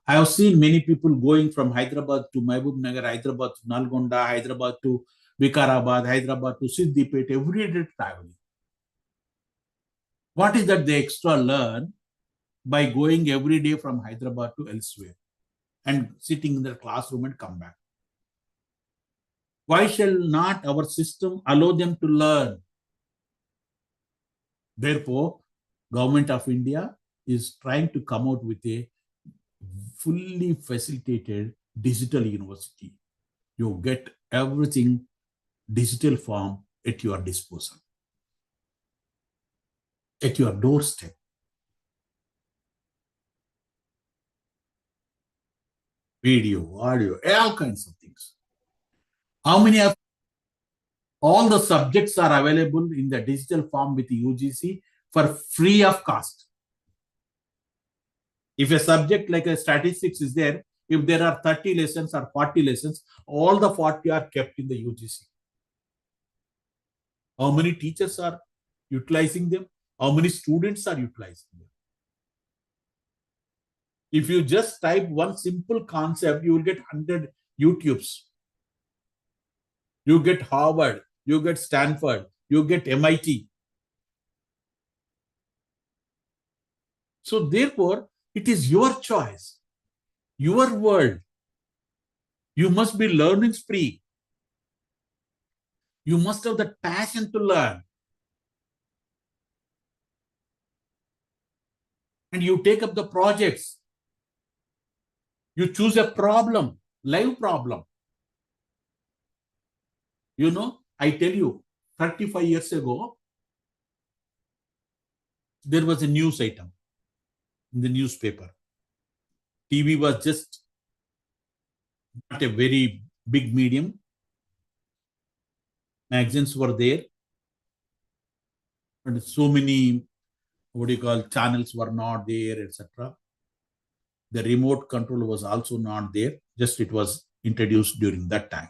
I have seen many people going from Hyderabad to Mahbubnagar, Hyderabad to Nalgonda, Hyderabad to Vikarabad, Hyderabad to Siddipet, every day traveling. What is that they extra learn by going every day from Hyderabad to elsewhere and sitting in their classroom and come back? Why shall not our system allow them to learn? Therefore, Government of India is trying to come out with a fully facilitated digital university. You get everything digital form at your disposal, at your doorstep. Video, audio, all kinds of things. How many of all the subjects are available in the digital form with the UGC for free of cost? If a subject like a statistics is there, if there are 30 lessons or 40 lessons, all the 40 are kept in the UGC. How many teachers are utilizing them? How many students are utilizing them? If you just type one simple concept, you will get 100 YouTubes. You get Harvard, you get Stanford, you get MIT. So therefore, it is your choice, your world. You must be learning spree. You must have the passion to learn. And you take up the projects. You choose a problem, live problem. You know, I tell you, 35 years ago, there was a news item in the newspaper. TV was just not a very big medium. Magazines were there. And so many, channels were not there, etc. The remote control was also not there. Just it was introduced during that time.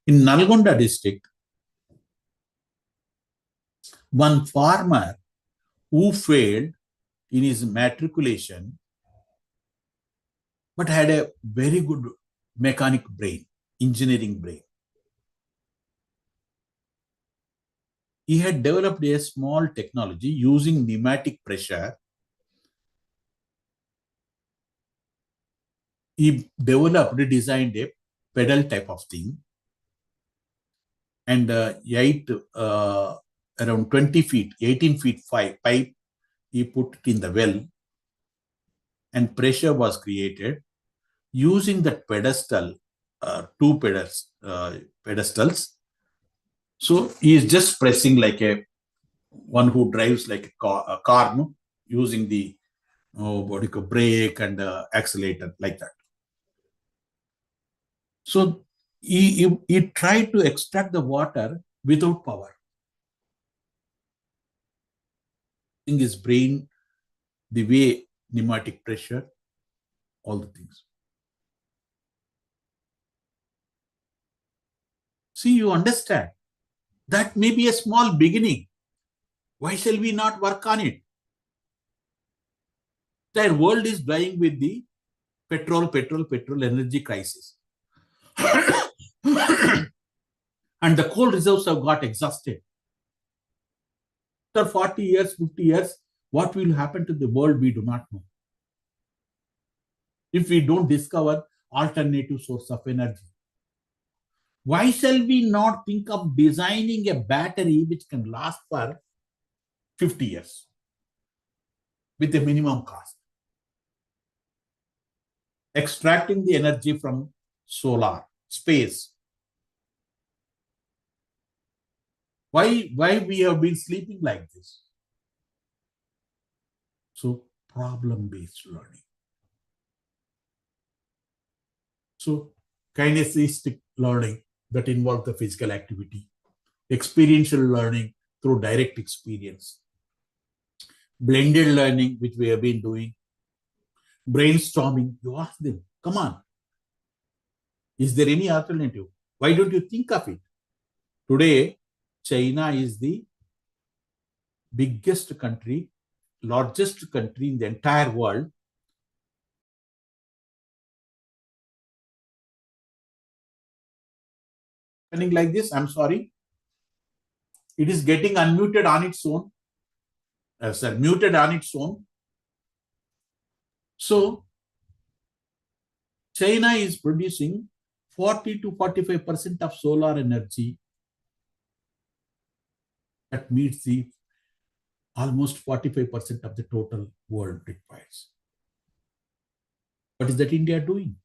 In Nalgonda district, one farmer who failed in his matriculation but had a very good mechanic brain, engineering brain. He had developed a small technology using pneumatic pressure. He designed a pedal type of thing, and around 20 feet, 18 feet pipe, he put it in the well, and pressure was created using that pedestal, two pedestals. So he is just pressing like one who drives like a car, no? Using the brake and accelerator like that. So he tried to extract the water without power. In his brain, the way pneumatic pressure, all the things. See, you understand. That may be a small beginning. Why shall we not work on it? The world is dying with the petrol energy crisis. And the coal reserves have got exhausted. After 40 years, 50 years, what will happen to the world, we do not know. If we don't discover alternative source of energy. Why shall we not think of designing a battery which can last for 50 years? with a minimum cost. Extracting the energy from solar, space. Why we have been sleeping like this? So problem-based learning. So kinesthetic learning that involves the physical activity, experiential learning through direct experience, blended learning, which we have been doing, brainstorming. You ask them, come on, is there any alternative? Why don't you think of it? Today, China is the biggest country, largest country in the entire world. Like this, I'm sorry. It is getting unmuted on its own. Muted on its own. So, China is producing 40 to 45% of solar energy that meets the almost 45% of the total world requires. What is that India doing?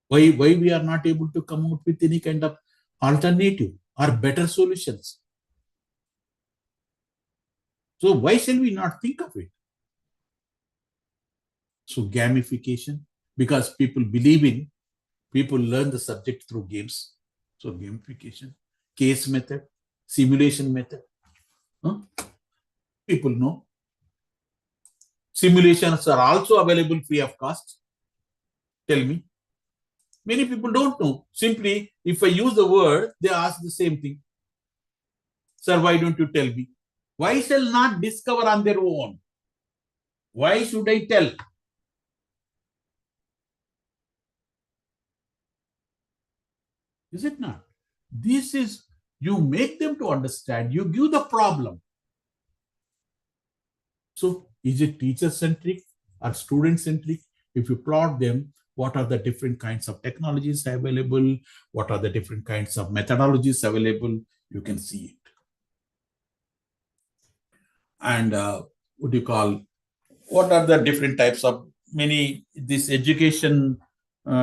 Why we are not able to come out with any kind of alternative or better solutions? So why shall we not think of it? So gamification, because people believe in, people learn the subject through games. So gamification, case method, simulation method. People know. Simulations are also available free of cost. Tell me. Many people don't know. Simply, if I use the word, they ask the same thing. Sir, why don't you tell me? Why shall not discover on their own? Why should I tell? Is it not? This is, you make them to understand, you give the problem. So, is it teacher-centric or student-centric? If you plot them, what are the different kinds of technologies available? What are the different kinds of methodologies available? You can see it. And what do you call, what are the different types of this education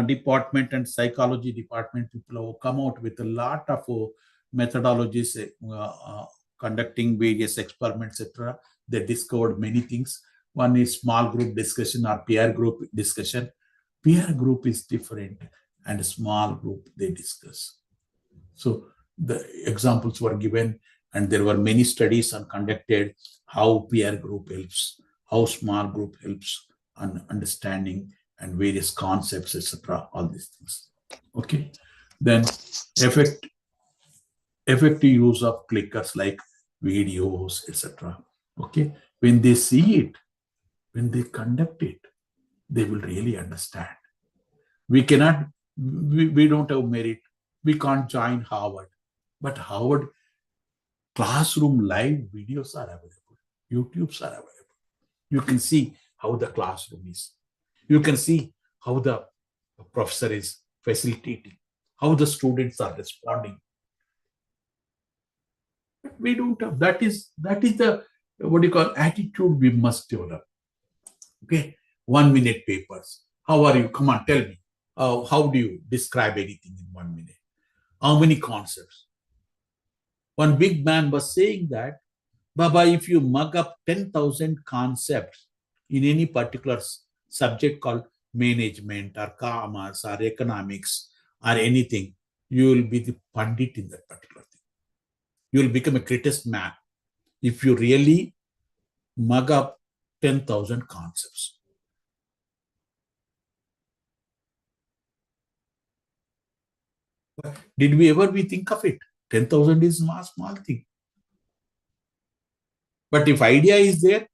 department and psychology department people have come out with a lot of methodologies, conducting various experiments, etc. They discovered many things. One is small group discussion or peer group discussion. Peer group is different and small group they discuss. So the examples were given and there were many studies on conducted how peer group helps, how small group helps on understanding and various concepts, etc. All these things. Okay. Then effective use of clickers like videos, etc. Okay. When they see it, when they conduct it, they will really understand. We cannot, we don't have merit. We can't join Harvard. But Harvard classroom live videos are available. YouTubes are available. You can see how the classroom is. You can see how the professor is facilitating, how the students are responding. But we don't have, that is the, what do you call, attitude we must develop. Okay, 1 minute papers. How are you? Come on, tell me. How do you describe anything in 1 minute? How many concepts? One big man was saying that, Baba, if you mug up 10,000 concepts in any particular subject called management or commerce or economics or anything, you will be the pandit in that particular thing. You will become a greatest man if you really mug up 10,000 concepts. Did we ever think of it? 10,000 is a small thing. But if idea is there,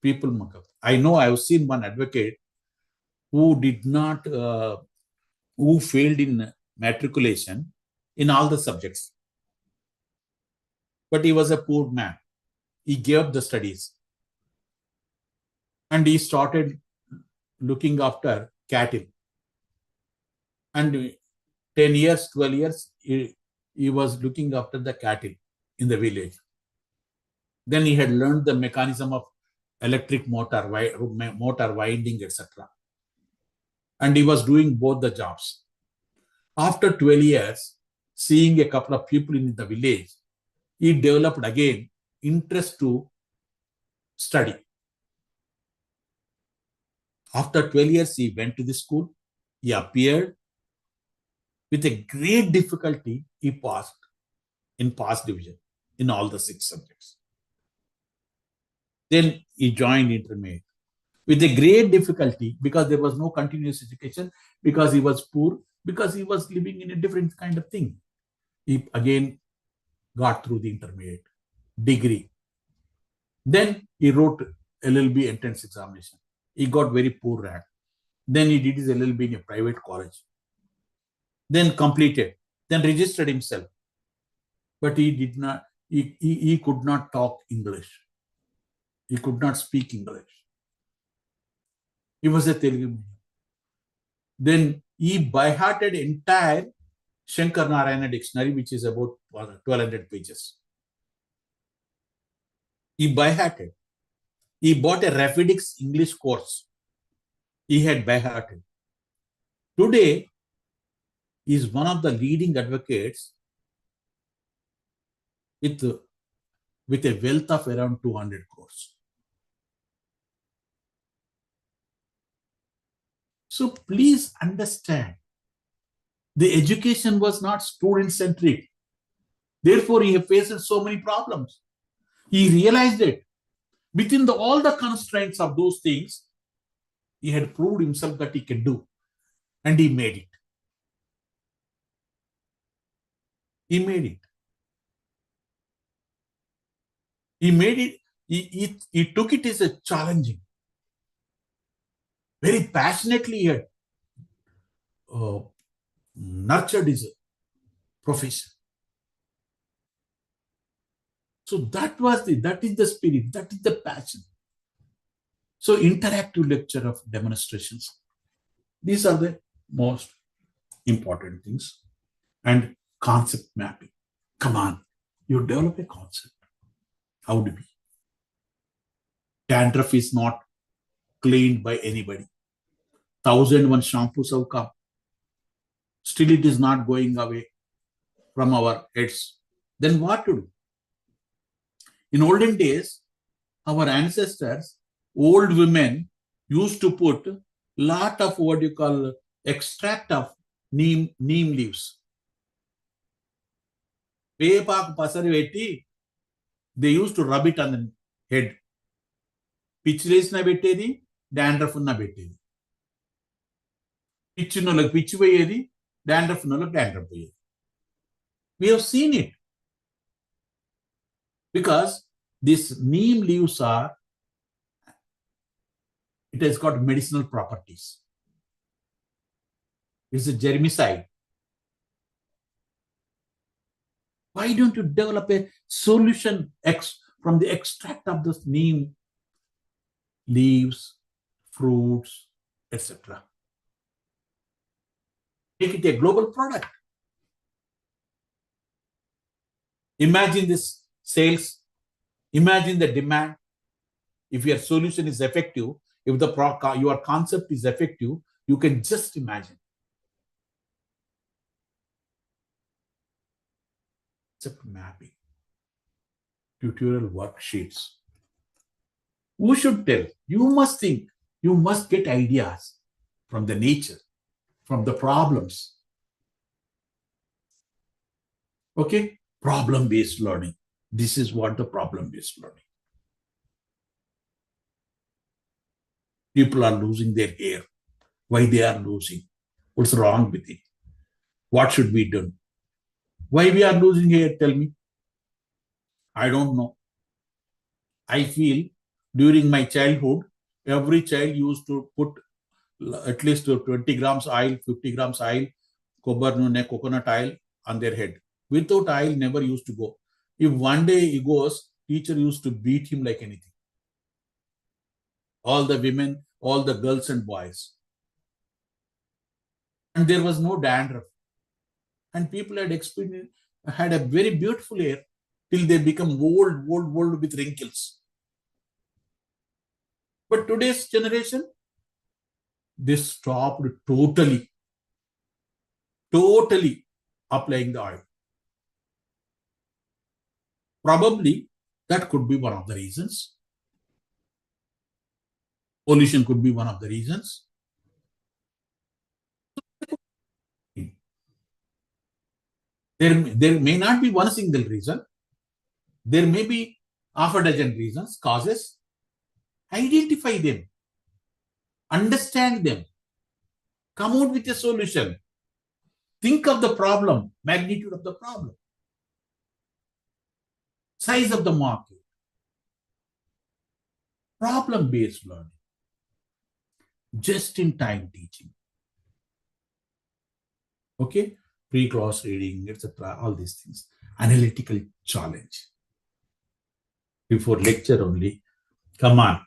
people mug up. I know I have seen one advocate who did not, who failed in matriculation in all the subjects. But he was a poor man. He gave up the studies. And he started looking after cattle. And 10 years, 12 years, he was looking after the cattle in the village. Then he had learned the mechanism of electric motor winding, etc. And he was doing both the jobs. After 12 years, seeing a couple of people in the village, he developed again interest to study. After 12 years, he went to the school. He appeared. With a great difficulty, he passed in pass division in all the 6 subjects. Then he joined intermediate. With a great difficulty, because there was no continuous education, because he was poor, because he was living in a different kind of thing. He again got through the intermediate degree. Then he wrote LLB entrance examination. He got very poor rank. Then he did his LLB in a private college. Then completed. Then registered himself. But he did not, he could not talk English. He could not speak English. He was a Telugu medium. Then he by-hearted entire Shankar Narayana dictionary, which is about 1200 pages. He by-hearted. He bought a Rapidix English course. He had by-hearted. Today, he is one of the leading advocates with a wealth of around 200 crores. So please understand, the education was not student-centric. Therefore, he faced so many problems. He realized it. Within all the constraints of those things, he had proved himself that he can do. And he made it. He made it. He made it. He took it as a challenging. Very passionately he had nurtured his profession. So that is the spirit, that is the passion. So interactive lecture of demonstrations. These are the most important things. And concept mapping. Come on, you develop a concept. How do we? Dandruff is not cleaned by anybody. 1001 shampoos have come. Still it is not going away from our heads. Then what to do? In olden days, our ancestors, old women, used to put lot of what you call extract of neem leaves. They used to rub it on the head. Pitch na bettedi, dandruff na bettedi. Pitch no pitch vayedi, dandruff no dandruff vayedi. We have seen it. Because these neem leaves it has got medicinal properties. It's a germicide. Why don't you develop a solution from the extract of those neem leaves, fruits, etc.? Make it a global product. Imagine this sales. Imagine the demand. If your solution is effective, if your concept is effective, you can just imagine. Concept mapping, tutorial worksheets. Who should tell? You must think. You must get ideas from the nature, from the problems. Okay? Problem-based learning. This is what the problem-based learning. People are losing their hair. Why they are losing? What's wrong with it? What should be done? Why we are losing hair? Tell me. I don't know. I feel during my childhood, every child used to put at least 20 grams oil, 50 grams oil, coconut oil on their head. Without oil, never used to go. If one day he goes, teacher used to beat him like anything. All the women, all the girls and boys. And there was no dandruff. And people had a very beautiful hair till they become old with wrinkles. But today's generation, they stopped totally applying the oil. Probably that could be one of the reasons. Pollution could be one of the reasons. There may not be one single reason. There may be half a dozen reasons, causes. Identify them, understand them, come out with a solution. Think of the problem, magnitude of the problem, size of the market, problem-based learning, just-in-time teaching. Okay, pre-class reading, etc. All these things. Analytical challenge. Before lecture only, come on.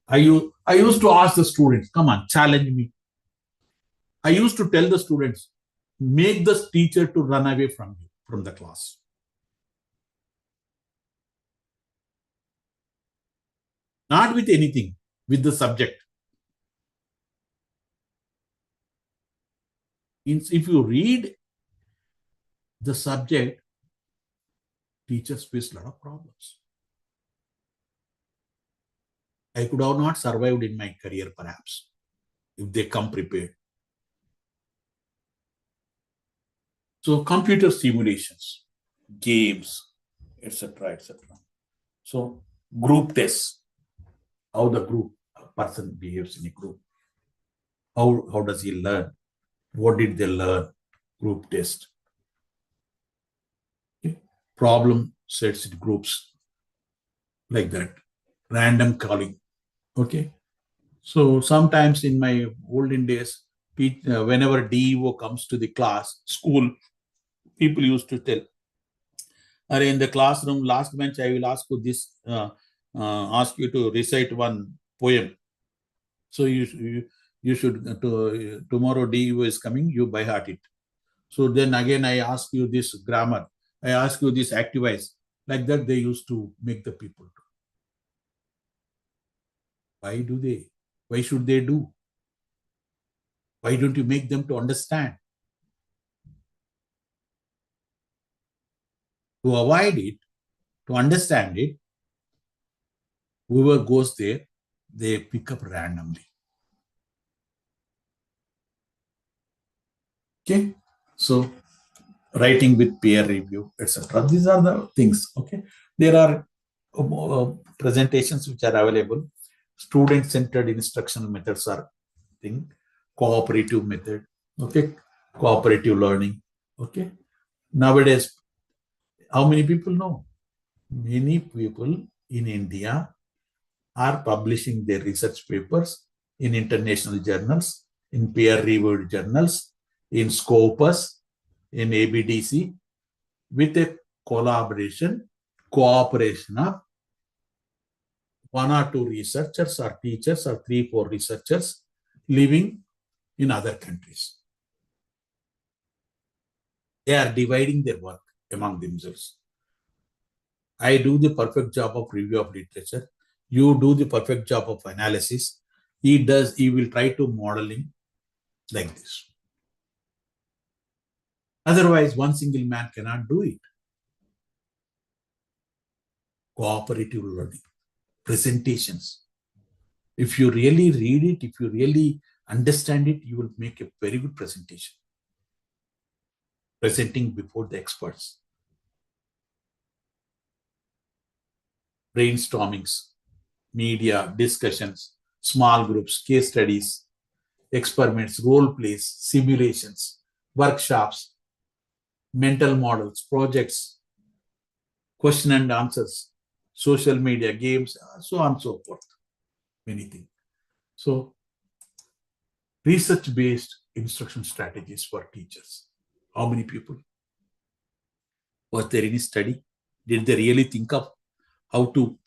I used to ask the students, come on, challenge me. I used to tell the students, make the teacher to run away from you, from the class. Not with anything, with the subject. If you read the subject, teachers face a lot of problems. I could have not survived in my career, perhaps, if they come prepared. So computer simulations, games, etc., etc. So group tests, how the group person behaves in a group. How does he learn? What did they learn? Group test. Okay. Problem sets in groups like that. Random calling. Okay. So sometimes in my olden days, whenever DEO comes to the class, school, people used to tell, in the classroom, last bench, I will ask you this, ask you to recite one poem. So you should, tomorrow DEO is coming, you by heart it. So then again, I ask you this grammar, I ask you this activize. Like that, they used to make the people do. Why do they? Why should they do? Why don't you make them to understand? To avoid it, to understand it, whoever goes there, they pick up randomly. Okay, so writing with peer review, etc. These are the things. Okay, there are presentations which are available. Student-centered instructional methods are thing. Cooperative method. Okay, cooperative learning. Okay, nowadays, how many people know? Many people in India are publishing their research papers in international journals, in peer-reviewed journals, in Scopus, in ABDC, with a cooperation of one or two researchers or teachers or 3-4 researchers living in other countries. They are dividing their work among themselves. I do the perfect job of review of literature. You do the perfect job of analysis. He will try to modeling like this. Otherwise, one single man cannot do it. Cooperative learning, presentations. If you really read it, if you really understand it, you will make a very good presentation. Presenting before the experts. Brainstormings, media, discussions, small groups, case studies, experiments, role plays, simulations, workshops, mental models, projects, question and answers, social media, games, so on and so forth. Many things. So, research-based instruction strategies for teachers. How many people? Was there any study? Did they really think of how to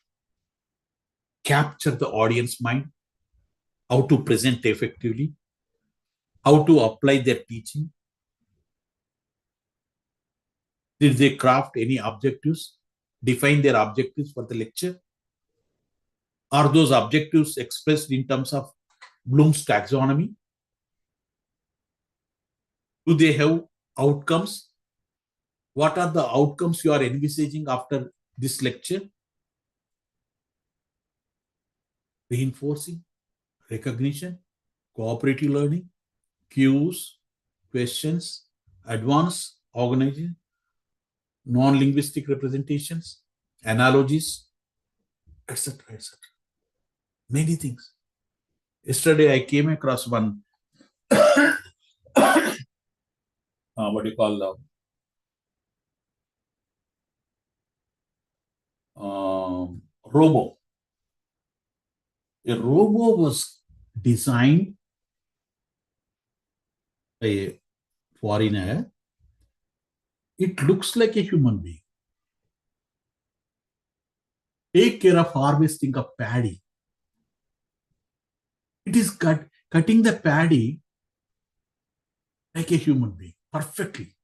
capture the audience mind? How to present effectively? How to apply their teaching? Did they craft any objectives? define their objectives for the lecture? Are those objectives expressed in terms of Bloom's taxonomy? Do they have outcomes? What are the outcomes you are envisaging after this lecture? Reinforcing, recognition, cooperative learning, cues, questions, advanced organization, non-linguistic representations, analogies, etc., etc. Many things. Yesterday, I came across one, what do you call, robo. A robo was designed by a foreigner. It looks like a human being. Take care of harvesting of paddy. It is cutting the paddy like a human being, perfectly.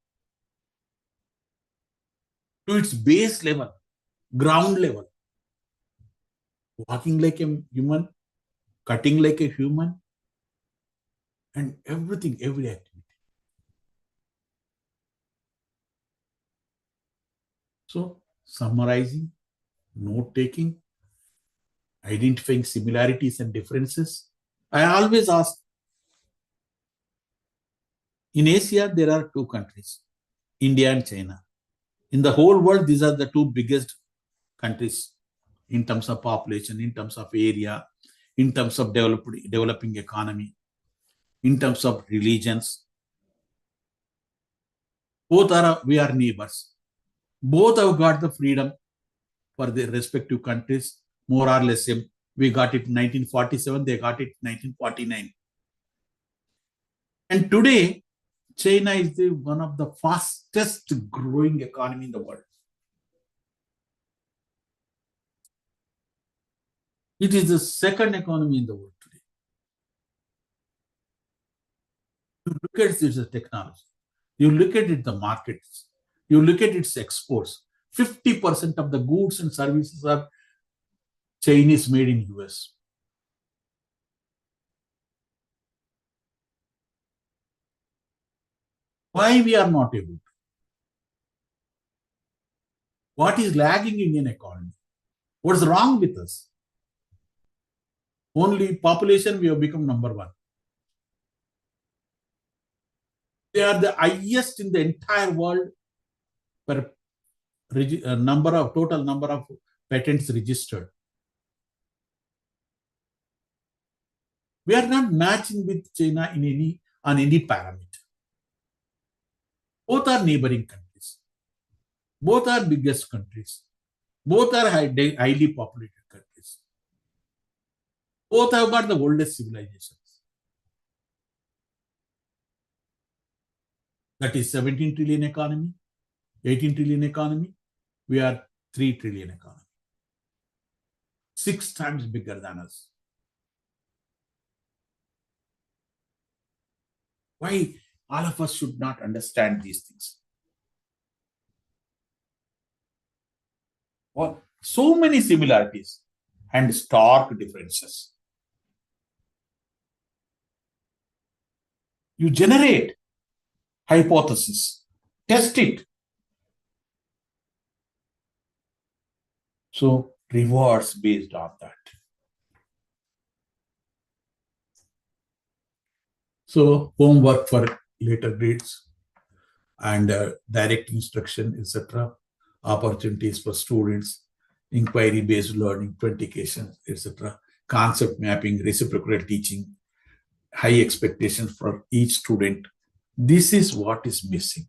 To its base level, ground level. Walking like a human, cutting like a human, and everything, every activity. So, summarizing, note-taking, identifying similarities and differences. I always ask, in Asia, there are two countries, India and China. In the whole world, these are the two biggest countries in terms of population, in terms of area, in terms of developing economy, in terms of religions. We are neighbors. Both have got the freedom for their respective countries, more or less. We got it in 1947, they got it in 1949. And today, China is one of the fastest growing economy in the world. It is the second economy in the world today. You look at its technology, you look at the markets, you look at its exports. 50% of the goods and services are Chinese made in US. Why we are not able to? What is lagging in Indian economy? What's wrong with us? Only population, we have become number one. They are the highest in the entire world per total number of patents registered. We are not matching with China on any parameter. Both are neighboring countries. Both are biggest countries. Both are highly populated countries. Both have got the oldest civilizations. That is 17 trillion economy, 18 trillion economy. We are 3 trillion economy. 6 times bigger than us. Why all of us should not understand these things? Well, so many similarities and stark differences. You generate hypothesis, test it. So rewards based on that. So homework for later grades and direct instruction, etc. Opportunities for students, inquiry-based learning, authentication, etc. Concept mapping, reciprocal teaching, high expectations for each student. This is what is missing.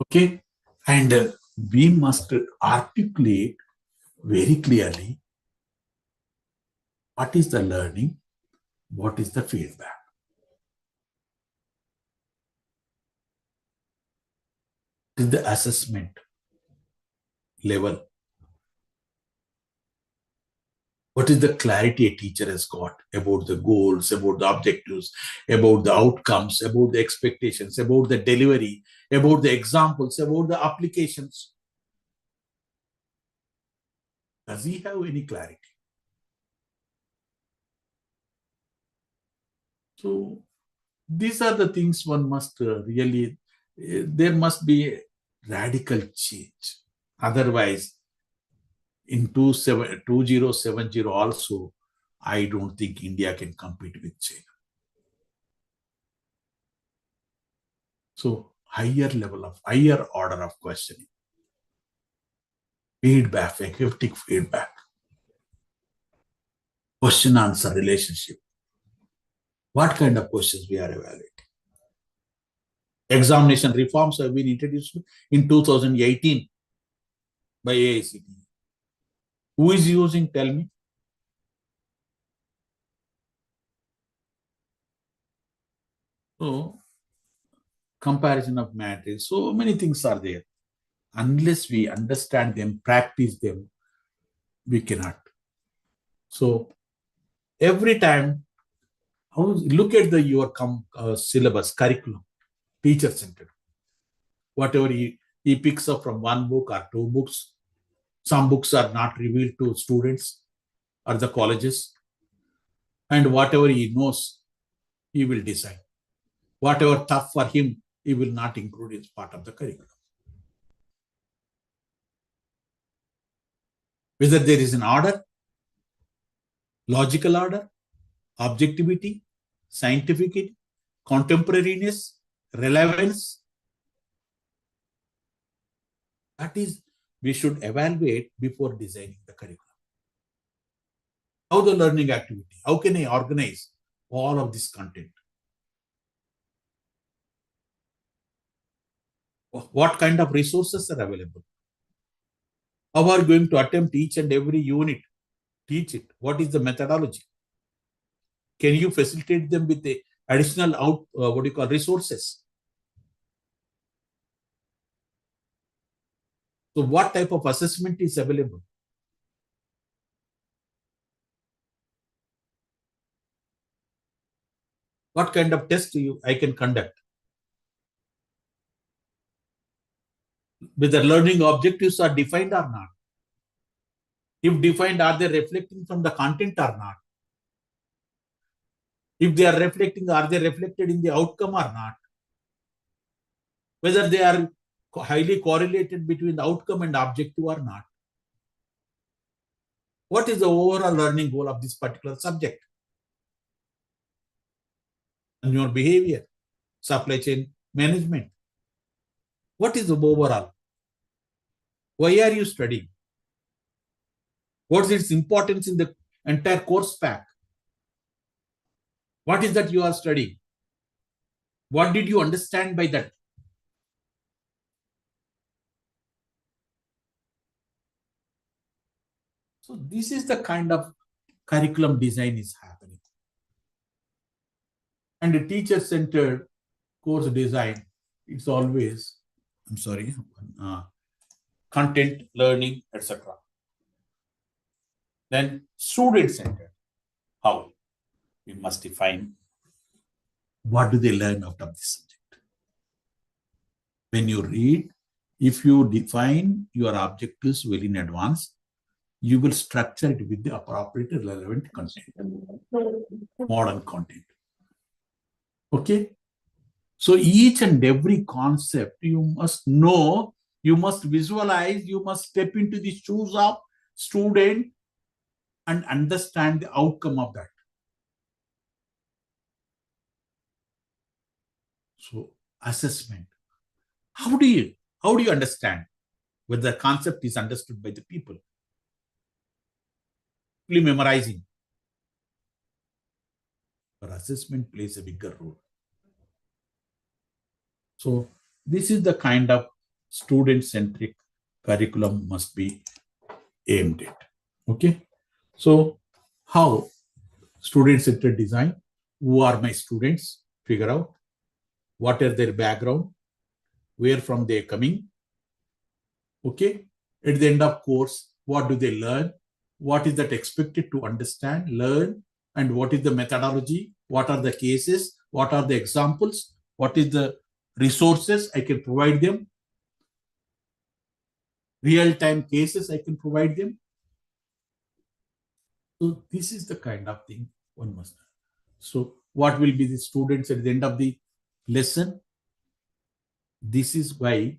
Okay, and we must articulate very clearly what is the learning, what is the feedback. What is the assessment level? What is the clarity a teacher has got about the goals, about the objectives, about the outcomes, about the expectations, about the delivery, about the examples, about the applications. Does he have any clarity? So these are the things one must really, there must be a radical change. Otherwise, in 2070 also, I don't think India can compete with China. So higher order of questioning. Feedback, effective feedback. Question-answer relationship. What kind of questions we are evaluating? Examination reforms have been introduced in 2018 by AICTE. Who is using? Tell me. So, comparison of matrix. So many things are there. Unless we understand them, practice them, we cannot. So, every time, look at your syllabus, curriculum, teacher-centered. Whatever he picks up from one book or two books, some books are not revealed to students or the colleges. And whatever he knows, he will decide. Whatever tough for him, he will not include as part of the curriculum. Whether there is an order, logical order, objectivity, scientificity, contemporaneous, relevance, that is, we should evaluate before designing the curriculum. How the learning activity, how can I organize all of this content? What kind of resources are available? How are you going to attempt each and every unit? Teach it. What is the methodology? Can you facilitate them with the additional resources? So what type of assessment is available? What kind of test I can conduct? Whether learning objectives are defined or not. If defined, are they reflecting from the content or not? If they are reflecting, are they reflected in the outcome or not? Whether they are highly correlated between the outcome and objective or not. What is the overall learning goal of this particular subject? And your behavior, supply chain management. What is the overall? Why are you studying? What's its importance in the entire course pack? What is that you are studying? What did you understand by that? So this is the kind of curriculum design is happening. And the teacher-centered course design, it's always, content, learning, etc. Then student-centered. How? We must define what do they learn out of this subject. When you read, if you define your objectives well in advance, you will structure it with the appropriate relevant content, modern content. Okay? So each and every concept you must know, you must visualize, you must step into the shoes of student and understand the outcome of that. So assessment. How do you understand whether the concept is understood by the people? Memorizing. But assessment plays a bigger role. So this is the kind of student-centric curriculum must be aimed at. Okay. So how student-centered design? Who are my students? Figure out what are their background, where from they are coming. Okay. At the end of course, what do they learn? What is that expected to understand, learn, and what is the methodology? What are the cases? What are the examples? What is the resources, I can provide them. Real-time cases, I can provide them. So this is the kind of thing one must have. So what will be the students at the end of the lesson? This is why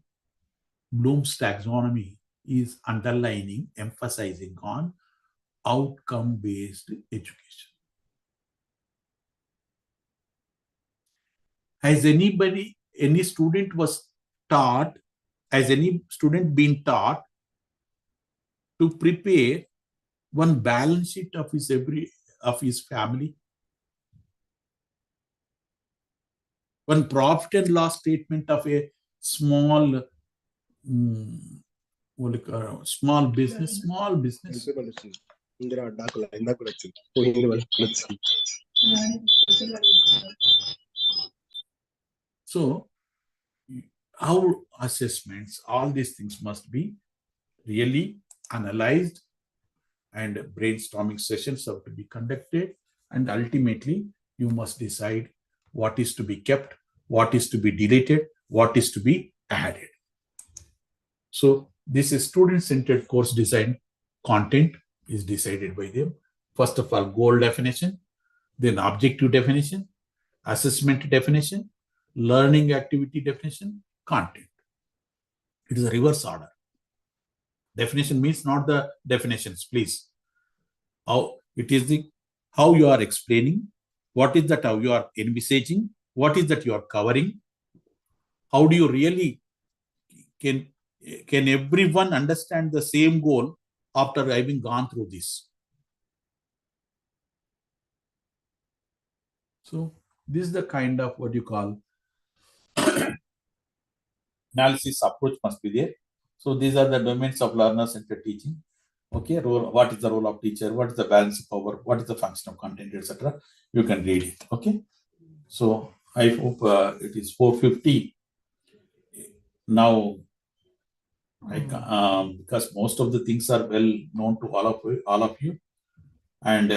Bloom's taxonomy is underlining, emphasizing on outcome-based education. Has any student was taught, has any student been taught to prepare one balance sheet of his family? One profit and loss statement of a small business. So our assessments, all these things must be really analyzed, and brainstorming sessions have to be conducted, and ultimately you must decide what is to be kept, what is to be deleted, what is to be added. So this is student-centered course design. Content is decided by them. First of all, goal definition, then objective definition, assessment definition, learning activity definition, content. It is a reverse order. Definition means not the definitions, please. It is how you are explaining, what is that how you are envisaging, what is that you are covering, how do you really, can everyone understand the same goal after having gone through this? So this is the kind of what you call analysis approach must be there. So these are the domains of learner-centered teaching. Okay, what is the role of teacher? What is the balance of power? What is the function of content, etc. You can read it. Okay. So I hope it is 4:50 now. Because most of the things are well known to all of you, and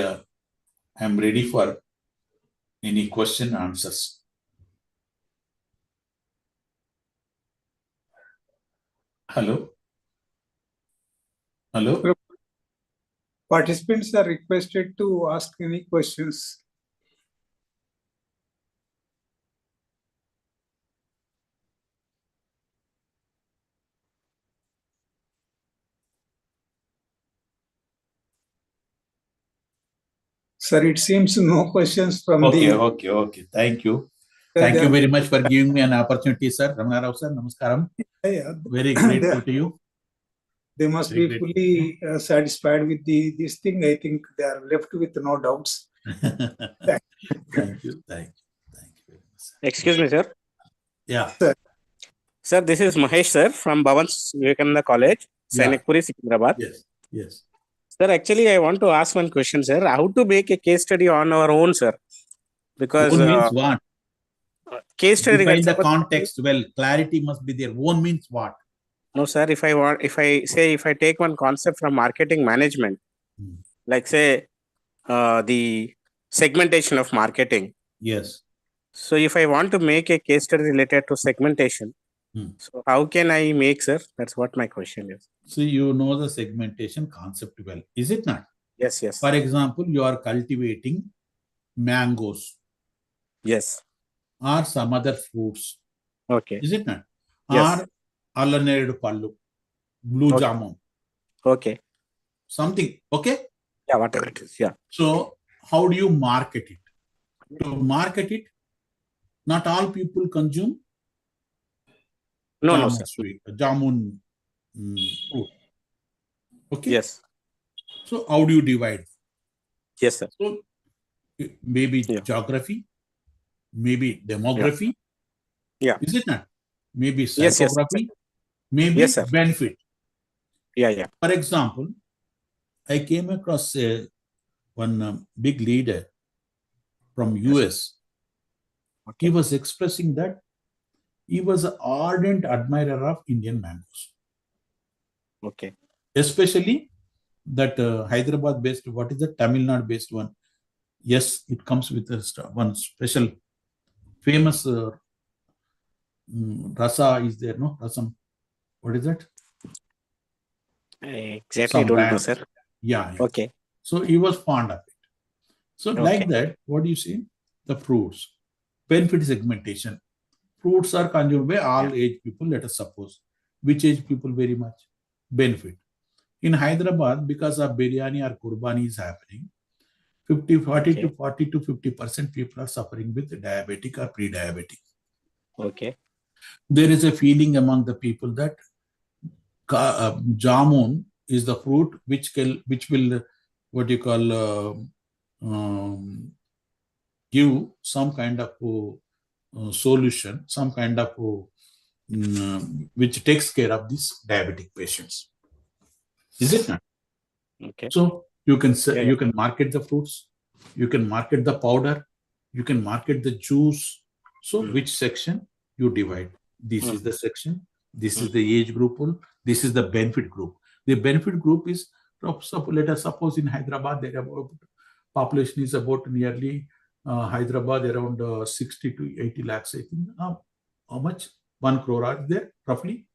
I'm ready for any question answers. Hello. Participants are requested to ask any questions. Sir, it seems no questions from Okay. Thank you. Thank you very much for giving me an opportunity, sir. Ramanarao sir, namaskaram. Very grateful to you. They must be fully satisfied with this thing. I think they are left with no doubts. Thank you very much. Excuse me, sir. Yeah. Sir, this is Mahesh, sir, from Bhavan's Vivekananda College, Sainikpuri, Hyderabad. Yes. Sir, actually, I want to ask one question, sir. How to make a case study on our own, sir? Because own means what? Case study. Define the context well. Clarity must be there. Own means what? No, sir. If I take one concept from marketing management, like say the segmentation of marketing. Yes. So if I want to make a case study related to segmentation, so how can I make, sir? That's what my question is. So you know the segmentation concept well, is it not? Yes. For example, you are cultivating mangoes. Yes. Or some other fruits. Okay. Is it not? Yes. Or alanedu pallu, blue jamun. Okay. Something. Okay? Yeah, whatever it is. Yeah. So how do you market it? To market it, not all people consume no, sir. Jamun fruit. Okay? Yes. So how do you divide? Yes, sir. So maybe geography, maybe demography. Yeah. Is it not? Maybe psychography, maybe benefit. Yeah. For example, I came across one big leader from US. Okay. He was expressing that he was an ardent admirer of Indian mangoes. Okay. Especially that Hyderabad based, what is the Tamil Nadu based one? Yes, it comes with one special famous rasa is there, no? Rasam. What is that? I exactly Some don't know, brand. sir. Yeah. Okay. So he was fond of it. So like that, what do you see? The fruits. Benefit segmentation. Fruits are consumed by all age people, let us suppose. Which age people very much? Benefit. In Hyderabad, because of biryani or kurbani is happening, 40 to 50% people are suffering with diabetic or pre-diabetic. Okay. There is a feeling among the people that jamun is the fruit which will what you call give some kind of solution, some kind of which takes care of these diabetic patients. Is it not? Okay. So you can Yeah. you can market the fruits, you can market the powder, you can market the juice. So which section you divide? This is the section. This is the age group. This is the benefit group. The benefit group is, let us suppose in Hyderabad, there about population is about nearly Hyderabad around 60 to 80 lakhs. I think. How much? 1 crore are there roughly?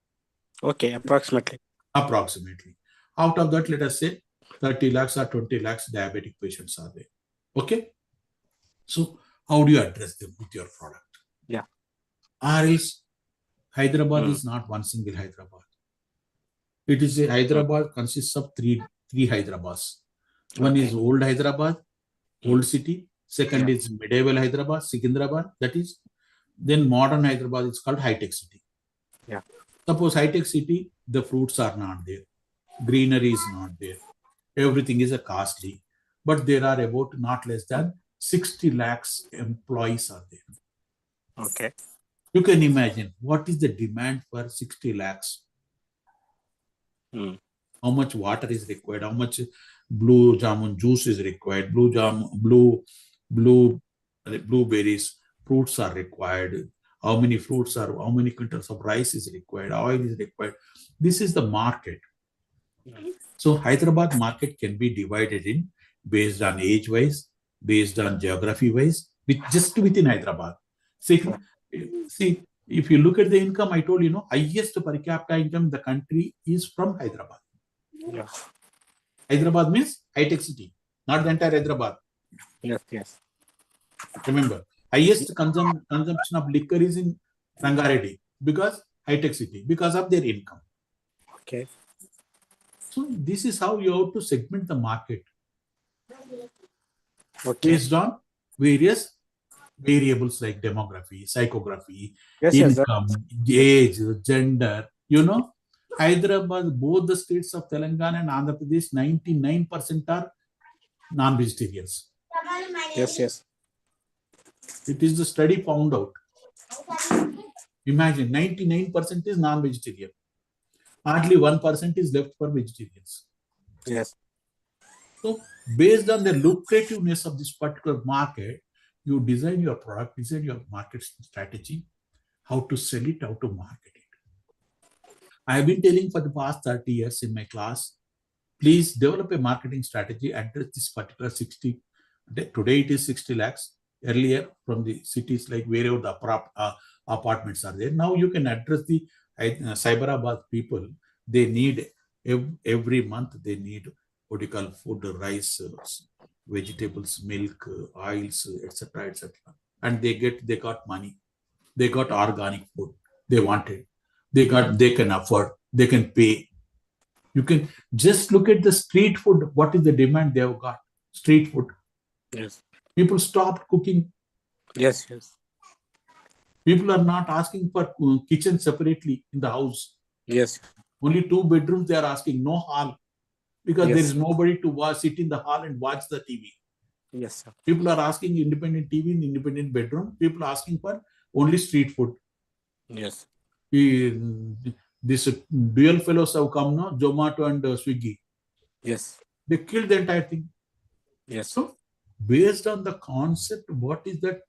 Okay, approximately. Approximately. Out of that, let us say 30 lakhs or 20 lakhs diabetic patients are there. Okay. So how do you address them with your product? Yeah. Or else Hyderabad is not one single Hyderabad. It is a Hyderabad consists of three Hyderabaads. One is old Hyderabad, old city. Second is medieval Hyderabad, Secunderabad. That is, then modern Hyderabad is called high-tech city. Yeah. Suppose high-tech city, the fruits are not there. Greenery is not there. Everything is a costly. But there are about not less than 60 lakhs employees are there. Okay. You can imagine what is the demand for 60 lakhs. How much water is required, how much blue jamun juice is required, blueberries, fruits are required, how many quintals of rice is required, oil is required. This is the market. So Hyderabad market can be divided in based on age wise, based on geography wise, just within Hyderabad. See, if you look at the income, I told you, highest per capita income in the country is from Hyderabad. Yeah. Hyderabad means high-tech city, not the entire Hyderabad. Yes. Remember, highest consumption of liquor is in Rangareddy because high-tech city, because of their income. Okay. So this is how you have to segment the market Okay. based on various variables like demography, psychography, Yes, income, age, gender. Hyderabad, both the states of Telangana and Andhra Pradesh, 99% are non-vegetarians. Yes. It is the study found out. Imagine 99% is non-vegetarian. Hardly 1% is left for vegetarians. Yes. So based on the lucrativeness of this particular market, you design your product, design your market strategy, how to sell it, how to market it. I have been telling for the past 30 years in my class, please develop a marketing strategy, address this particular 60. Today it is 60 lakhs. Earlier from the cities like wherever the apartments are there. Now you can address the Cyberabad people. They need every month, they need what you call food, rice, vegetables, milk, oils, etc., etc. And they got money. They got organic food. They wanted. They can afford. They can pay. You can just look at the street food. What is the demand they have got? Street food. Yes. People stopped cooking. Yes. People are not asking for kitchen separately in the house. Yes. Only 2 bedrooms they are asking, no hall. Because there is nobody to sit in the hall and watch the TV. Yes, sir. People are asking independent TV in independent bedroom. People are asking for only street food. Yes. This dual fellows have come now, Zomato and Swiggy. Yes. They killed the entire thing. Yes. So based on the concept, what is that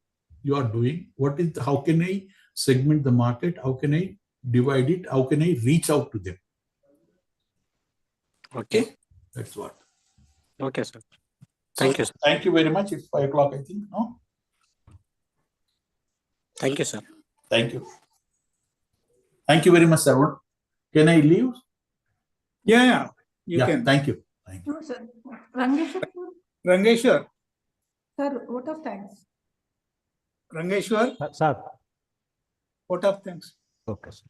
you are doing? How can I segment the market? How can I divide it? How can I reach out to them? Okay. That's what. Okay, sir. Thank you, sir. Thank you very much. It's 5 o'clock, I think. No? Thank you, sir. Thank you. Thank you very much, sir. Can I leave? Yeah, you Yeah, can. thank you. Thank you. No, sir. Rangeshwar, Rangeshwar, sir, vote of thanks. Rangeshwar, Sir, vote of thanks. okay, sir.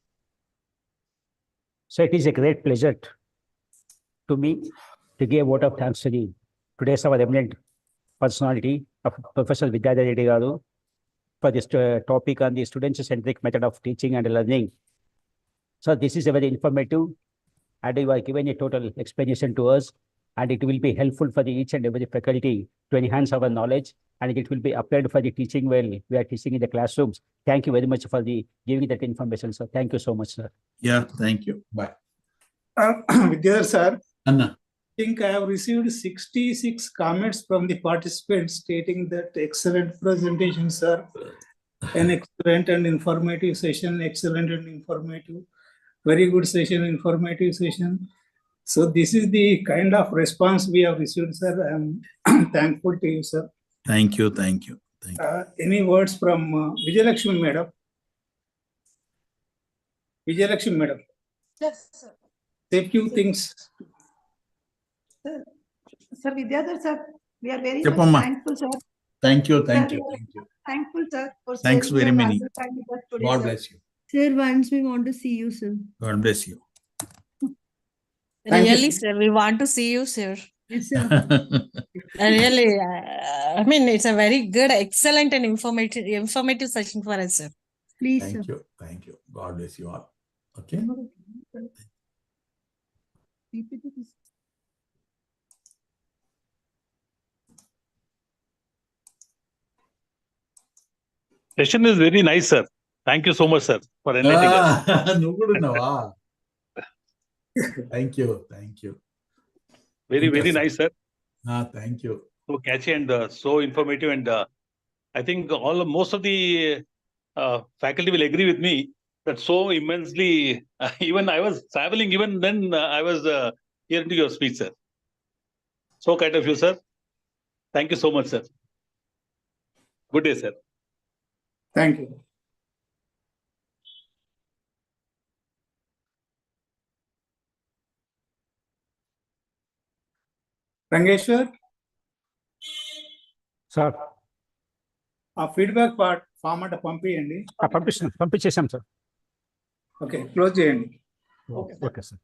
So it is a great pleasure to me to give a vote of thanks to the today's our eminent personality of Professor Vidhyadhar Reddy garu for this topic on the student-centric method of teaching and learning. So this is a very informative, and you are given a total explanation to us, and it will be helpful for the each and every faculty to enhance our knowledge, and it will be applied for the teaching while we are teaching in the classrooms. Thank you very much for the giving that information, sir. Thank you so much, sir. Yeah, thank you. Bye. Vidhyadhar sir, Anna. I think I have received 66 comments from the participants stating that excellent presentation, sir. An excellent and informative session, excellent and informative. Very good session, informative session. So this is the kind of response we have received, sir. I'm thankful to you, sir. Thank you. Thank you. Thank you. Any words from Vijayalakshmi madam? Vijayalakshmi madam, Yes, sir. say few things. Sir Vidhyadhar, sir, we are very Cheppamma. much thankful, sir. Thank you. Thank Sir, you. we are Thank you. Thankful, sir, for Thanks sparing very your many. valuable time with us today, God sir. bless you. Sir, once we want to see you, sir. God bless you. Thank you, Really, sir. sir, we want to see you, sir. Yes, sir. Really, I mean, it's a very good, excellent, and informative session for us, sir. Please, sir. Thank you. Thank you. God bless you all. Okay. Session is very nice, sir. Thank you so much, sir, for enlightening us. నువ్వు కూడా ఉన్నావా? Thank you. Thank you. Very, very Interesting. nice, sir. Thank you. So catchy and so informative. And I think most of the faculty will agree with me that so immensely, even I was traveling, even then I was hearing to your speech, sir. So kind of you, sir. Thank you so much, sir. Good day, sir. Thank you. Rangeshwar, Sir, ఆ feedback part format పంపించండి. పంపించేసాం sir. Okay, close చేయండి. Okay sir.